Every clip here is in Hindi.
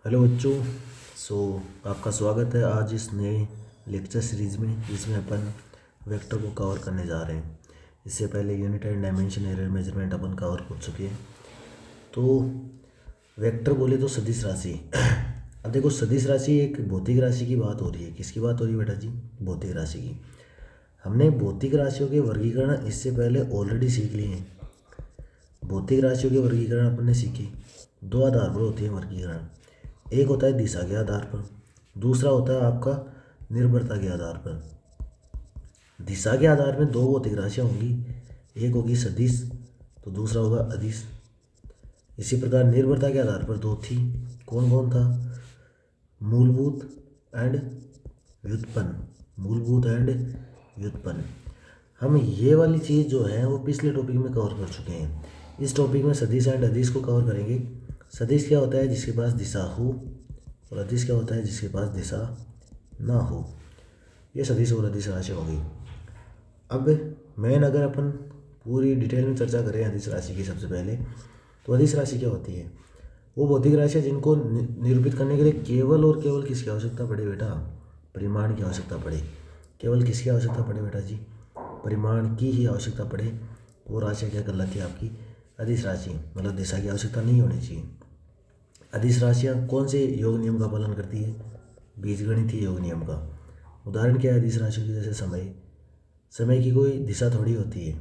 हेलो बच्चों। सो आपका स्वागत है आज इस नए लेक्चर सीरीज़ में जिसमें अपन वेक्टर को कवर करने जा रहे हैं। इससे पहले unit and dimension error measurement upon cover कर चुके हैं। तो वेक्टर बोले तो सदिश राशि। अब देखो, सदिश राशि एक भौतिक राशि की बात हो रही है। किसकी बात हो रही है बेटा जी? भौतिक राशि की। हमने भौतिक राशियों के वर्गीकरण इससे पहले ऑलरेडी सीख लिए हैं। भौतिक राशियों के वर्गीकरण अपन ने सीखे। दो आधार पर होते हैं वर्गीकरण। एक होता है दिशा के आधार पर, दूसरा होता है आपका निर्भरता के आधार पर। दिशा के आधार में दो भौतिक राशियाँ होंगी, एक होगी सदिश तो दूसरा होगा अदिश। इसी प्रकार निर्भरता के आधार पर दो थी। कौन कौन था? मूलभूत एंड व्युत्पन्न। मूलभूत एंड व्युत्पन्न। हम ये वाली चीज़ जो है वो पिछले टॉपिक में कवर कर चुके हैं। इस टॉपिक में सदिश एंड अदिश को कवर करेंगे। सदिश क्या होता है? जिसके पास दिशा हो, और अदिश क्या होता है? जिसके पास दिशा ना हो। ये सदिश और अदिश राशि होगी। अब मेन अगर अपन पूरी डिटेल में चर्चा करें अदिश राशि की, सबसे पहले तो अदिश राशि क्या होती है? वो भौतिक राशि है जिनको निरूपित करने के लिए केवल और केवल किसकी आवश्यकता पड़े बेटा? परिमाण की आवश्यकता पड़े। केवल किसकी आवश्यकता पड़े बेटा जी? परिमाण की ही आवश्यकता पड़े। वो राशि क्या कहलाती है? आपकी अदिश राशि। मतलब दिशा की आवश्यकता नहीं होनी चाहिए। अदिश राशियाँ कौन से योग नियम का पालन करती है? बीजगणितीय योग नियम का। उदाहरण क्या है अदिश राशियों की? जैसे समय। समय की कोई दिशा थोड़ी होती है,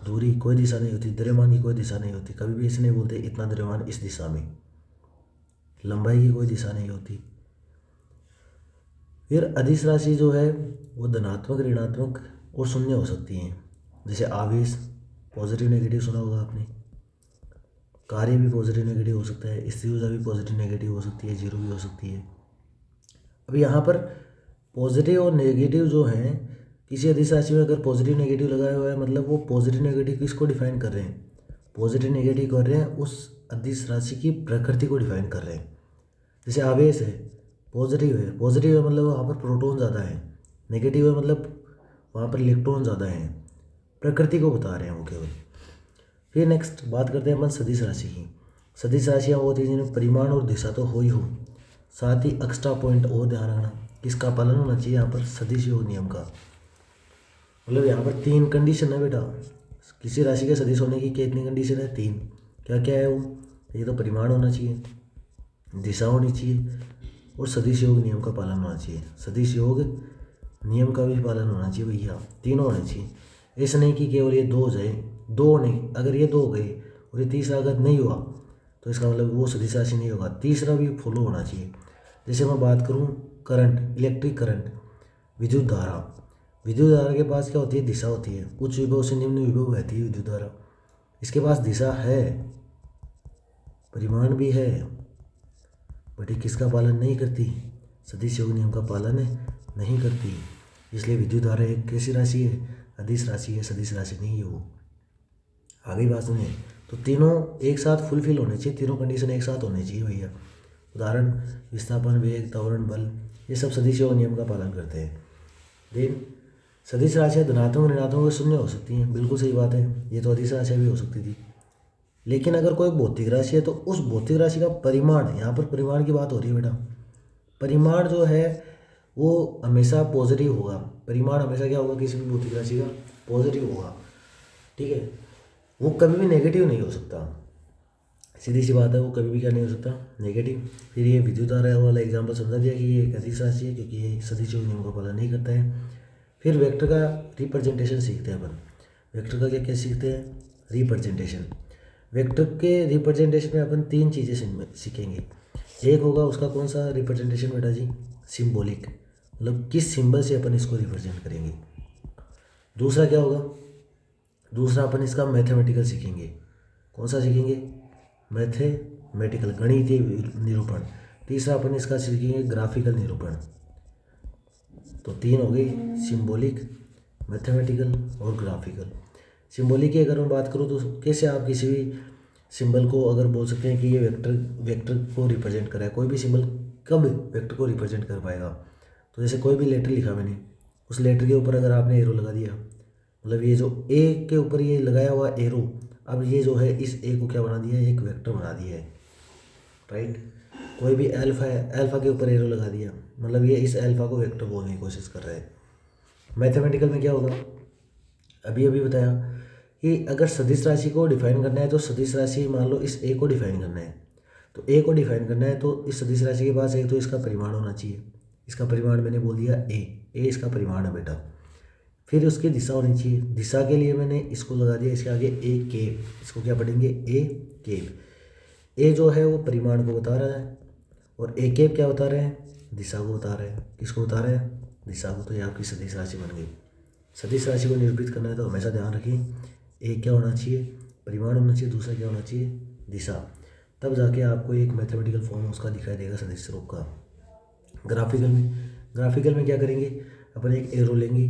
दूरी कोई दिशा नहीं होती, द्रव्यमान की कोई दिशा नहीं होती। कभी भी ऐसे नहीं बोलते इतना द्रव्यमान इस दिशा में। लंबाई की कोई दिशा नहीं होती। फिर अदिश राशि जो है वो धनात्मक, ऋणात्मक और शून्य हो सकती हैं। जैसे आवेश, पॉजिटिव नेगेटिव सुना होगा आपने। कार्य भी पॉजिटिव नेगेटिव हो सकता है। स्थिर ऊर्जा भी पॉजिटिव नेगेटिव हो सकती है, जीरो भी हो सकती है। अब यहाँ पर पॉजिटिव और नेगेटिव जो हैं, किसी अदिश राशि में अगर पॉजिटिव नेगेटिव लगाया हुआ है, मतलब वो पॉजिटिव नेगेटिव किसको डिफाइन कर रहे हैं? पॉजिटिव नेगेटिव कर रहे हैं उस अदिश राशि की प्रकृति को डिफाइन कर रहे हैं। जैसे आवेश है, पॉजिटिव है। पॉजिटिव है मतलब वहाँ पर प्रोटॉन ज़्यादा है, नेगेटिव है मतलब वहाँ पर इलेक्ट्रॉन ज़्यादा हैं। प्रकृति को बता रहे हैं वो केवल। फिर नेक्स्ट बात करते हैं अपन सदिश राशि की। सदिश राशियाँ वो होती हैं जिनमें परिमाण और दिशा तो हो ही हो, साथ ही एक्स्ट्रा पॉइंट और ध्यान रखना, किसका पालन होना चाहिए यहाँ पर? सदिश योग नियम का। मतलब यहाँ पर तीन कंडीशन है बेटा। किसी राशि के सदिश होने की कितनी कंडीशन है? तीन। क्या क्या है वो? ये तो परिमाण होना चाहिए, दिशा होनी चाहिए और सदिश योग नियम का पालन होना चाहिए। सदिश योग नियम का भी पालन होना चाहिए भैया, तीनों होने चाहिए। ऐसा नहीं कि केवल ये दो हो जाए। दो नहीं, अगर ये दो हो गए और ये तीसरा अगर नहीं हुआ तो इसका मतलब वो सदिश राशि नहीं होगा। तीसरा भी फॉलो होना चाहिए। जैसे मैं बात करूँ करंट, इलेक्ट्रिक करंट, विद्युत धारा। विद्युत धारा के पास क्या होती है? दिशा होती है। उच्च विभव से निम्न विभव बहती है विद्युत धारा। इसके पास दिशा है, परिमाण भी है, बट ये किसका पालन नहीं करती? सदिश योग नियम का पालन नहीं करती। इसलिए विद्युत धारा एक कैसी राशि है? अदिश राशि है, सदिश राशि नहीं है वो। आगे बात सुनिए। तो तीनों एक साथ फुलफिल होने चाहिए, तीनों कंडीशन एक साथ होने चाहिए भैया। उदाहरण विस्थापन, वेग, त्वरण, बल, ये सब सदिश योग नियम का पालन करते हैं। देन सदिश राशियाँ धनात्मक, ऋणात्मक और शून्य हो सकती हैं। बिल्कुल सही बात है, ये तो अदिश राशियाँ भी हो सकती थी। लेकिन अगर कोई भौतिक राशि है तो उस भौतिक राशि का परिमाण, यहाँ पर परिमाण की बात हो रही है बेटा। परिमाण जो है वो हमेशा पॉजिटिव होगा। परिमाण हमेशा क्या होगा? किसी भी भौतिक राशि का पॉजिटिव होगा। ठीक है, वो कभी भी नेगेटिव नहीं हो सकता। सीधी सी बात है, वो कभी भी क्या नहीं हो सकता? नेगेटिव। फिर ये विद्युत धारा वाला एग्जाम्पल समझा दिया कि ये एक अदिश राशि है क्योंकि ये सदिश योग नियम का पालन नहीं करता है। फिर वेक्टर का रिप्रेजेंटेशन सीखते हैं अपन। वेक्टर का क्या क्या सीखते हैं? रिप्रेजेंटेशन। वेक्टर के रिप्रेजेंटेशन में अपन तीन चीज़ें सीखेंगे। एक होगा उसका कौन सा रिप्रेजेंटेशन बेटा जी? सिंबॉलिक, मतलब किस सिंबल से अपन इसको रिप्रेजेंट करेंगे। दूसरा क्या होगा? दूसरा अपन इसका मैथमेटिकल सीखेंगे। कौन सा सीखेंगे? मैथमेटिकल, गणितीय निरूपण। तीसरा अपन इसका सीखेंगे ग्राफिकल निरूपण। तो तीन हो गई, सिंबॉलिक, मैथमेटिकल और ग्राफिकल। सिंबॉलिक की अगर मैं बात करूँ तो कैसे आप किसी भी सिंबल को अगर बोल सकते हैं कि ये वेक्टर को रिप्रेजेंट कर रहा है। कोई भी सिंबल कब वेक्टर को रिप्रेजेंट कर पाएगा? तो जैसे कोई भी लेटर लिखा मैंने, उस लेटर के ऊपर अगर आपने एरो लगा दिया, मतलब ये जो ए के ऊपर ये लगाया हुआ एरो, अब ये जो है इस ए को क्या बना दिया है? एक वेक्टर बना दिया है, राइट। कोई भी अल्फा है, अल्फा के ऊपर एरो लगा दिया, मतलब ये इस अल्फा को वेक्टर बोलने की कोशिश कर रहा है। मैथमेटिकल में क्या होगा, अभी अभी बताया कि अगर सदिश राशि को डिफाइन करना है तो सदिश राशि मान लो इस ए को डिफाइन करना है, तो ए को डिफाइन करना है तो इस सदिश राशि के पास एक तो इसका परिमाण होना चाहिए, इसका परिमाण मैंने बोल दिया ए इसका परिमाण है बेटा। फिर उसकी दिशा होनी चाहिए, दिशा के लिए मैंने इसको लगा दिया इसके आगे ए केप, इसको क्या पढ़ेंगे ए केप। ए जो है वो परिमाण को बता रहा है और ए केप क्या बता रहे हैं, दिशा को बता रहे हैं। किसको बता रहे हैं, दिशा को। तो ये आपकी सदिश राशि बन गई। सदिश राशि को निरूपित करना है तो हमेशा ध्यान रखिए ए क्या होना चाहिए, परिमाण होना चाहिए, दूसरा क्या होना चाहिए, दिशा। तब जाके आपको एक मैथमेटिकल फॉर्म उसका दिखाई देगा सदिश रूप का। ग्राफिकल में क्या करेंगे, अपन एक एरो लेंगे,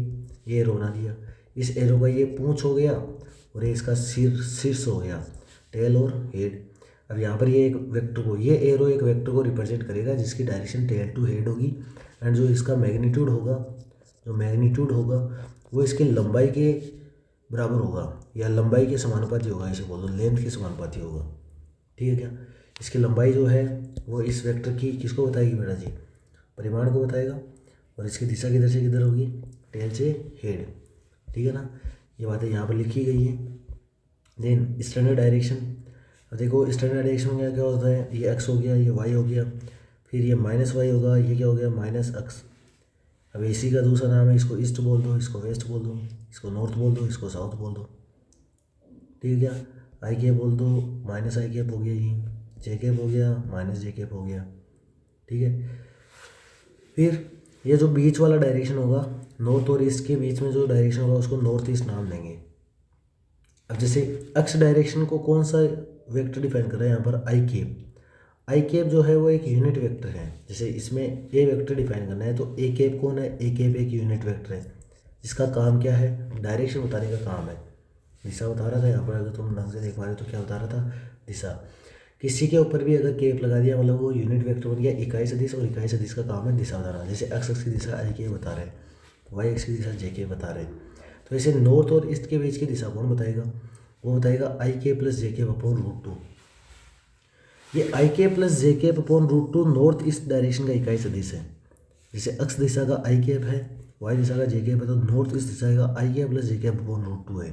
ये एरो बना दिया, इस एरो का ये पूंछ हो गया और ये इसका शीर्ष हो गया, टेल और हेड। अब यहाँ पर ये एक वेक्टर को, ये एरो एक वेक्टर को रिप्रेजेंट करेगा जिसकी डायरेक्शन टेल टू हेड होगी एंड जो इसका मैग्नीट्यूड होगा, वो इसकी लंबाई के बराबर होगा या लंबाई के समानुपाती होगा, इसे बोल दो लेंथ के समानुपाती होगा। ठीक है क्या, इसकी लंबाई जो है वो इस वेक्टर की किसको बताएगी बेटा जी, परिमाण को बताएगा। और इसकी दिशा किधर से किधर होगी, टेल से हेड। ठीक है ना, ये बातें यहाँ पर लिखी गई है। देन स्टैंडर्ड डायरेक्शन, अब देखो स्टैंडर्ड डायरेक्शन में क्या होता है, ये एक्स हो गया, ये वाई हो गया, फिर ये माइनस वाई होगा, ये क्या हो गया माइनस एक्स। अब इसी का दूसरा नाम है, इसको ईस्ट बोल दो, इसको वेस्ट बोल दो, इसको नॉर्थ बोल दो, इसको साउथ बोल दो। ठीक है क्या, आई कैप बोल दो, माइनस आई कैप हो गया, ये जे कैप हो गया, माइनस जे कैप हो गया। ठीक है, फिर ये जो बीच वाला डायरेक्शन होगा, नॉर्थ और ईस्ट के बीच में जो डायरेक्शन होगा उसको नॉर्थ ईस्ट नाम देंगे। अब जैसे एक्स डायरेक्शन को कौन सा वेक्टर डिफाइन कर रहा है यहाँ पर, आई कैप। आई कैप जो है वो एक यूनिट वेक्टर है। जैसे इसमें ए वेक्टर डिफाइन करना है तो ए कैप कौन है, ए कैप एक यूनिट वेक्टर है जिसका काम क्या है, डायरेक्शन बताने का काम है। दिशा बता रहा था यहाँ पर, अगर तुम ढंग से देख पा रहे हो तो क्या बता रहा था, दिशा। किसी के ऊपर भी अगर केप लगा दिया मतलब वो यूनिट वेक्टर बन गया इकाई सदिश, और इकाई सदिश का काम है दिशा बताना। जैसे एक्स एक्स की दिशा आई के बता रहे हैं, वाई एक्स की दिशा जे के बता रहे हैं। तो ऐसे नॉर्थ और ईस्ट के बीच की दिशा कौन बताएगा, वो बताएगा आई के plus j cap upon root to. ये आई के plus j cap upon root two north east direction का इकाई सदिश है। जैसे एक्स दिशा का आई कैप है, वाई दिशा का जे कैप है, तो नॉर्थ ईस्ट दिशा का आई cap plus J cap upon root to है।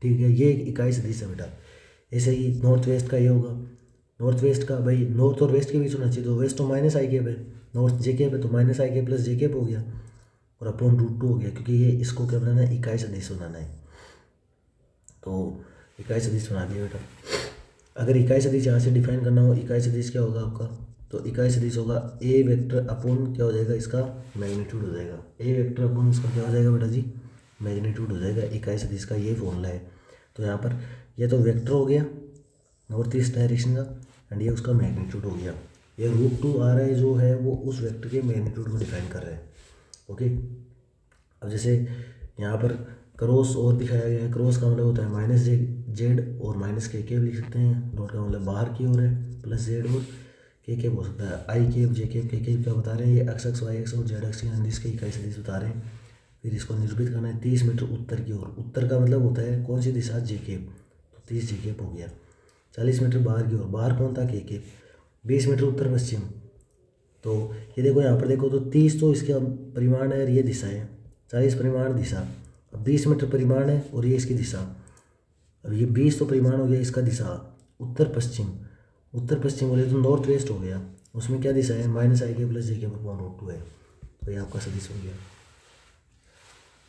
ठीक है, ये एक इकाई सदिश है बेटा। ऐसे ही नॉर्थ वेस्ट का ये होगा, नॉर्थ वेस्ट का भाई नॉर्थ और वेस्ट के बीच होना चाहिए, तो वेस्ट तो माइनस आई कैप है, नॉर्थ जे कैप है तो माइनस आई कैप प्लस जे कैप हो गया और अपॉन रूट टू हो गया, क्योंकि ये इसको क्या बनाना है, इकाई सदिश बनाना है। तो इकाई सदिश बना दिया बेटा। अगर इकाई सदिश यहाँ से डिफाइन करना हो, इकाई सदिश क्या होगा आपका, तो इकाई सदिश होगा ए वेक्टर अपॉन क्या हो जाएगा, इसका मैग्नीट्यूड हो जाएगा। ए वेक्टर अपॉन इसका क्या हो जाएगा बेटा जी, मैग्नीट्यूड हो जाएगा। इकाई सदिश का ये फॉर्मूला है। तो यहाँ पर ये तो वेक्टर हो गया नॉर्थ ईस्ट डायरेक्शन का एंड ये उसका मैग्नीट्यूड हो गया। ये रूट टू आ रहा है जो है वो उस वेक्टर के मैग्नीट्यूड को डिफाइन कर रहे हैं। ओके, अब जैसे यहाँ पर क्रॉस और दिखाया गया है, क्रॉस का मतलब होता है माइनस जेड और माइनस के लिख सकते हैं, डॉट का मतलब बाहर की ओर है, प्लस जेड और के हो सकता है। आई केप जे केप के क्या बता रहे हैं, ये एक्स एक्स वाई एक्स और जेड एक्स की इकाई सदिश बता रहे हैं। फिर इसको निरूपित करना है 30 मीटर उत्तर की ओर। उत्तर का मतलब होता है कौन सी दिशा, जे केप, तो 30 जे केप हो गया। 40 मीटर बाहर की ओर, बाहर कौन था, के केप। 20 मीटर उत्तर पश्चिम, तो ये देखो यहाँ पर देखो तो 30 तो इसका परिमाण है और ये दिशा है, 40 परिमाण दिशा, अब 20 मीटर परिमाण है और ये इसकी दिशा। अब ये 20 तो परिमाण हो गया इसका दिशा। उत्तर पश्चिम बोले तो नॉर्थ वेस्ट हो गया, उसमें क्या दिशा है, माइनस आई के plus j cap upon root to है। तो ये आपका सदिश हो गया।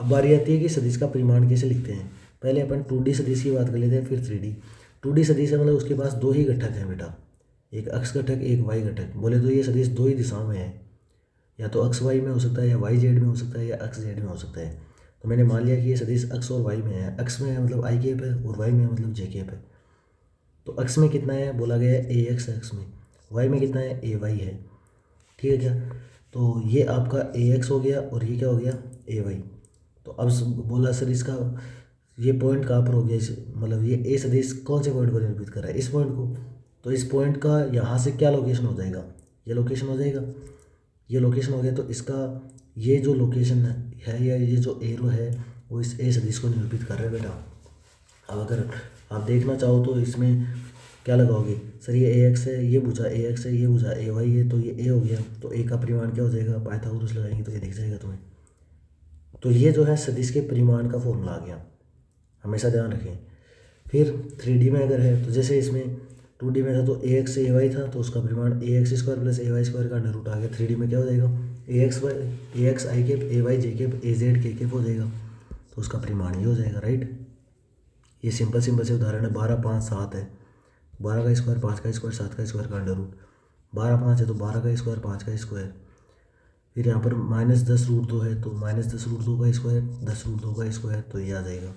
अब बारी आती है कि सदिश का परिमाण कैसे लिखते हैं। पहले अपन 2D सदिश की बात कर लेते हैं, फिर 3D। 2D सदिश है मतलब उसके पास दो ही घटक हैं बेटा, एक एक्स घटक एक वाई घटक। बोले तो ये सदिश दो ही दिशाओं में है, या तो एक्स वाई में हो सकता है, या वाई जेड में हो सकता है, या एक्स जेड में हो सकता है। तो मैंने मान लिया कि ये सदिश एक्स और वाई में है। एक्स में है मतलब आई कैप है और वाई में है मतलब जे कैप है। तो एक्स में कितना है, बोला गया है ए एक्स में, वाई में कितना है, ए वाई है। ठीक है क्या, तो ये आपका ए एक्स हो गया और ये क्या हो गया, ए वाई। तो अब बोला सर इसका ये पॉइंट कहाँ पर हो गया, मतलब ये ए सदिश कौन से पॉइंट को निरूपित कर रहा है, इस पॉइंट को। तो इस पॉइंट का यहाँ से क्या लोकेशन हो जाएगा, ये लोकेशन हो जाएगा, ये लोकेशन हो गया। तो इसका ये जो लोकेशन है या ये जो एरो है वो इस ए सदिश को निरूपित कर रहा है बेटा। अब अगर आप देखना चाहो तो इसमें क्या लगाओगे सर, ये ए एक्स है, ये भुजा ए एक्स है, ये भुजा ए वाई है, तो ये ए हो गया, तो ए का परिमाण क्या हो जाएगा, पाइथागोरस लगाएंगे तो ये दिख जाएगा तुम्हें। तो ये जो है सदिश के परिमाण का फॉर्मूला आ गया, हमेशा ध्यान रखें। फिर 3D में अगर है तो जैसे इसमें 2D में था तो ए एक्स ए वाई था, तो उसका परिमाण A X square plus A Y square का अंडर रूट आ गया। 3D में क्या हो जाएगा, A X I cap A Y J cap A Z के कैप हो जाएगा, तो उसका परिमाण ये हो जाएगा, राइट। ये सिंपल से उदाहरण है। 12 5 7 है, 12 का स्क्वायर 5 का स्क्वायर 7 का स्क्वायर का अंडर रूट, 12 5 है तो 12 का स्क्वायर 5 का स्क्वायर। फिर यहाँ पर -10√2 है तो -10√2 का स्क्वायर 10√2 का स्क्वायर, तो ये आ जाएगा,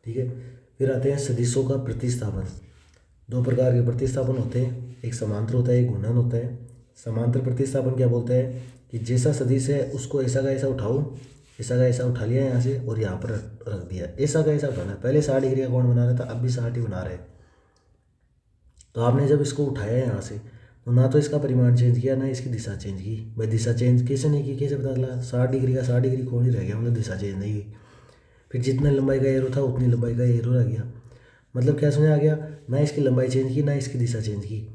ठीक है। फिर आते हैं सदिशों का प्रतिस्थापन। दो प्रकार के प्रतिस्थापन होते हैं, एक समांतर होता है, एक घूर्णन होता है। समांतर प्रतिस्थापन क्या बोलता है कि जैसा सदिश है उसको ऐसा का ऐसा उठाओ, ऐसा का ऐसा उठा लिया यहाँ से और यहाँ पर रख दिया, ऐसा का ऐसा उठाना है। पहले 60 डिग्री का कोण बना रहा था, अब भी 60 ही बना रहे हैं। तो आपने जब इसको उठाया यहाँ से तो ना तो इसका परिमाण चेंज किया ना इसकी दिशा चेंज की। भाई दिशा चेंज कैसे नहीं की, कैसे पता चला, 60 डिग्री का 60 डिग्री कोण ही रह गया, मतलब दिशा चेंज नहीं हुई। फिर जितने लंबाई का एरो था उतनी लंबाई का एरो रह गया, मतलब क्या समझ आ गया, ना इसकी लंबाई चेंज की ना इसकी दिशा चेंज की,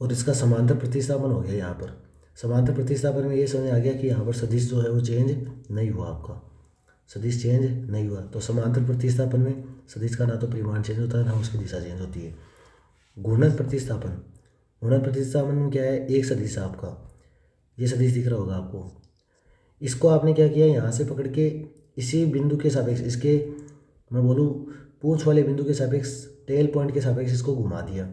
और इसका समांतर प्रतिस्थापन हो गया। यहाँ पर समांतर प्रतिस्थापन में ये समझ आ गया कि यहाँ पर सदिश जो है वो चेंज नहीं हुआ, आपका सदिश चेंज नहीं हुआ। तो समांतर प्रतिस्थापन में सदिश का ना तो परिमाण चेंज होता है ना उसकी दिशा चेंज होती है। घूर्णन प्रतिस्थापन, घूर्णन प्रतिस्थापन में क्या है, एक सदिश आपका, ये सदिश दिख रहा होगा आपको, इसको आपने क्या किया, यहाँ से पकड़ के इसी बिंदु के सापेक्ष, इसके मैं बोलूँ पूंछ वाले बिंदु के सापेक्ष, टेल पॉइंट के सापेक्ष इसको घुमा दिया।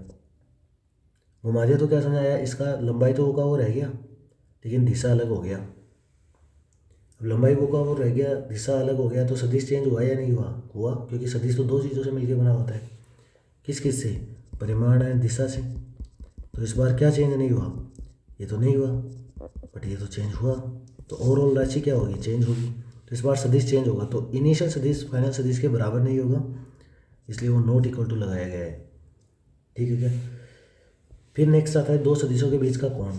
घुमा दिया तो क्या समझ आया, इसका लंबाई तो होगा वो रह गया लेकिन दिशा अलग हो गया। अब लंबाई को का वो रह गया, दिशा अलग हो गया, तो सदिश चेंज हुआ या नहीं हुआ, हुआ, क्योंकि सदिश तो दो चीज़ों से मिलकर बना होता है। किस किस से, परिमाण है दिशा से। तो इस बार क्या चेंज नहीं हुआ, ये तो नहीं हुआ, बट ये तो चेंज हुआ, तो ओवरऑल राशि क्या होगी, चेंज होगी। तो इस बार सदिश चेंज होगा, तो इनिशियल सदिश फाइनल सदिश के बराबर नहीं होगा, इसलिए वो नॉट इक्वल टू लगाया गया है, ठीक है क्या। फिर नेक्स्ट आता है दो सदिशों के बीच का कोण।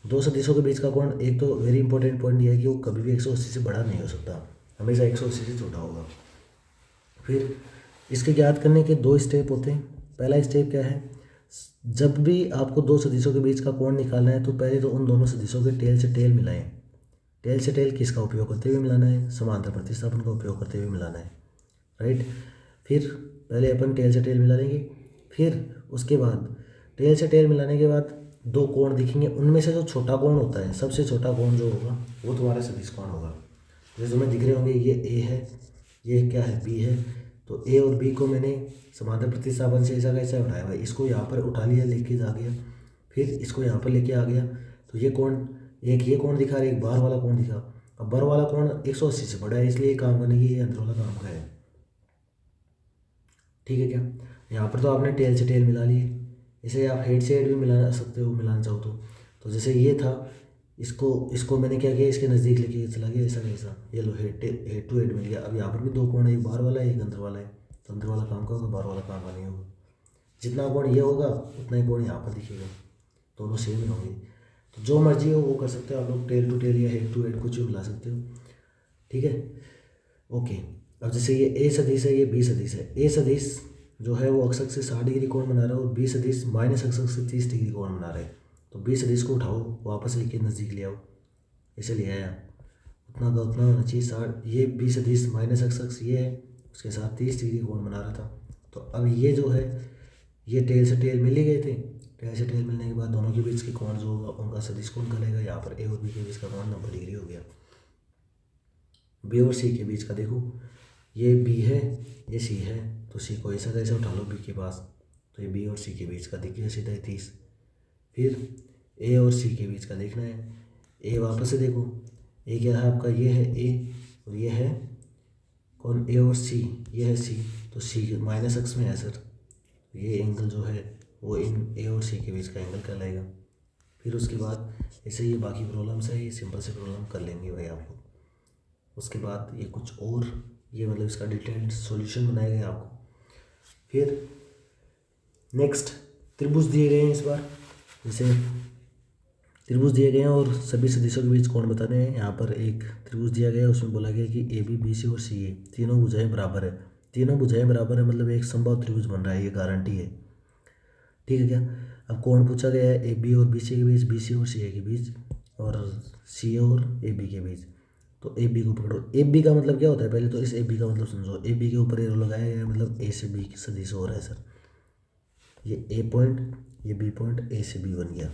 दो सदिशों के बीच का कोण, एक तो वेरी इंपॉर्टेंट पॉइंट ये है कि वो कभी भी 180 से बड़ा नहीं हो सकता, हमेशा 180 से छोटा होगा। फिर इसके ज्ञात करने के दो स्टेप होते हैं। पहला स्टेप क्या है, जब भी आपको दो सदिशों के बीच का कोण निकालना है तो पहले तो उन दोनों सदिशों के टेल से टेल मिलाएं। टेल से टेल किसका उपयोग करते हुए मिलाना है, समांतर प्रतिस्थापन का उपयोग करते हुए मिलाना है, राइट। फिर पहले अपन टेल से टेल मिला लेंगे, फिर उसके बाद टेल से टेल मिलाने के बाद दो कोण दिखेंगे, उनमें से जो छोटा कोण होता है, सबसे छोटा कोण जो होगा वो तुम्हारा सदिश कोण होगा। जैसे तुम्हें दिख रहे होंगे ये ए है, ये क्या है बी है, तो ए और बी को मैंने समांतर प्रतिस्थापन से ऐसा कैसा उठाया भाई, इसको यहाँ पर उठा लिया, लेके आ गया, फिर इसको यहाँ पर लेके आ गया, तो ये कोण, एक ये कोण दिखा रहा है, एक बाहर वाला कोण दिखा। अब बाहर वाला कोण 180 से बड़ा है, इसलिए ये काम करने की, ये अंदर वाला काम का है, ठीक है क्या। यहाँ पर तो आपने टेल से टेल मिला लिए, इसे आप हेड से हेड भी मिला सकते हो, मिलाना चाहो तो जैसे ये था, इसको मैंने क्या किया, इसके नज़दीक लेके चला गया, ऐसा कैसा, ये लो हेड टू हेड मिल गया। अब यहाँ पर भी दो कोण है, एक बाहर वाला है एक अंदर वाला है, तो अंदर वाला काम का होगा, बाहर वाला काम का नहीं होगा। जितना कोण ये होगा उतना ही कोण यहाँ पर दिखेगा, दोनों सेम ही होंगे। तो जो मर्जी हो वो कर सकते हो आप लोग, टेल टू टेल या हेड टू हेड कुछ भी मिला सकते हो, ठीक है, ओके। अब जैसे ये ए सदिश है, ये बी सदिश है। ए सदिश जो है वो अक्षक से 60 डिग्री कोण बना रहा है और बी सदिश माइनस अक्षक से 30 डिग्री कोण बना रहे हैं। तो बी सदिश को उठाओ, वापस लेके नज़दीक ले आओ, ऐसे ले आया, उतना का उतना होना चाहिए 60। ये बी सदिश माइनस अक्षक ये है, उसके साथ 30 डिग्री कोण बना रहा था। तो अब ये जो है ये टेल से टेल मिल ही गए थे, टेल से टेल मिलने के बाद दोनों के बीच के कोण जो होगा उनका सदिश कोण निकलेगा। यहाँ पर ए और बी के बीच का कोण 90 डिग्री हो गया। बी और सी के बीच का देखो, ये बी है ये सी है, तो सी को ऐसा कैसे उठा लो बी के पास, तो ये बी और सी के बीच का दिख गया सीधा 30। फिर ए और सी के बीच का देखना है, ए वापस से देखो, ए क्या है आपका, ये है ए और ये है कौन, ए और सी, ये है सी, तो सी माइनस अक्स में है सर, ये एंगल जो है वो इन ए और सी के बीच का एंगल कहलाएगा। फिर उसके बाद ऐसे ये बाकी प्रॉब्लम्स है, ये सिंपल से प्रॉब्लम कर लेंगे भाई आप लोग। उसके बाद ये कुछ और, ये मतलब इसका डिटेल्ड सॉल्यूशन बनाया गया आपको। फिर नेक्स्ट त्रिभुज दिए गए हैं इस बार, जैसे त्रिभुज दिए गए हैं और सभी सदिशों के बीच कोण बताने हैं। यहाँ पर एक त्रिभुज दिया गया है, उसमें बोला गया कि ए बी बी सी और सी ए तीनों भुजाएं बराबर है। तीनों भुजाएं बराबर है मतलब एक संभव त्रिभुज बन रहा है, ये गारंटी है। ठीक है क्या। अब कोण पूछा गया है ए बी और बी सी के बीच, बी सी और सी ए के बीच, और सी ए और ए बी के बीच। तो ए बी को पकड़ो। ए बी का मतलब क्या होता है, पहले तो इस ए बी का मतलब समझो। ए बी के ऊपर एरो लगाया गया है, मतलब ए से बी की सदिश हो रहा है सर। ये ए पॉइंट, ये बी पॉइंट, ए से बी बन गया।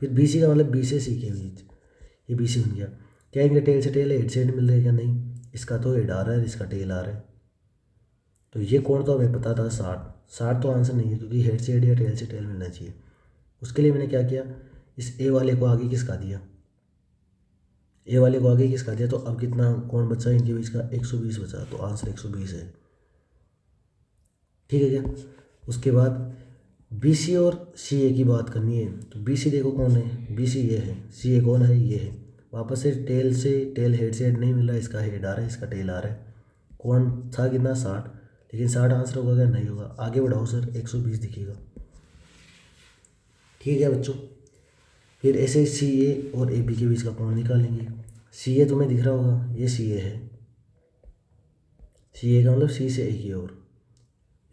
फिर बी सी का मतलब बी से सी के बीच, ये बी सी बन गया। क्या इनके टेल से टेल हेड से हेड मिल रहा है क्या, नहीं। इसका तो हेड आ रहा है, इसका टेल आ रहा है। तो ये कोण तो हमें पता था 60। 60 तो आंसर नहीं है, क्योंकि हेड से हेड या टेल से टेल मिलना चाहिए। उसके लिए मैंने क्या किया, इस ए वाले को आगे खिसका दिया। ए वाले को आगे खिसका दिया, तो अब कितना कोण बचा इनके बीच का, 120 बचा। तो आंसर 120 है। ठीक है क्या। उसके बाद बी सी और सी ए की बात करनी है। तो बी सी देखो कौन है, बी सी ये है, सी ए कौन है, ये है। वापस से टेल हेड से हेड नहीं मिल रहा है, इसका हेड आ रहा है, इसका टेल आ रहा है। कौन था कितना, 60। लेकिन 60 आंसर होगा क्या, नहीं होगा। आगे बढ़ाओ सर, 120 दिखेगा। ठीक है बच्चों। फिर ऐसे ही सी ए और ए बी के बीच का कोण निकालेंगे। सी ए तुम्हें दिख रहा होगा, ये सी ए है। सी ए का मतलब सी से ए की ओर।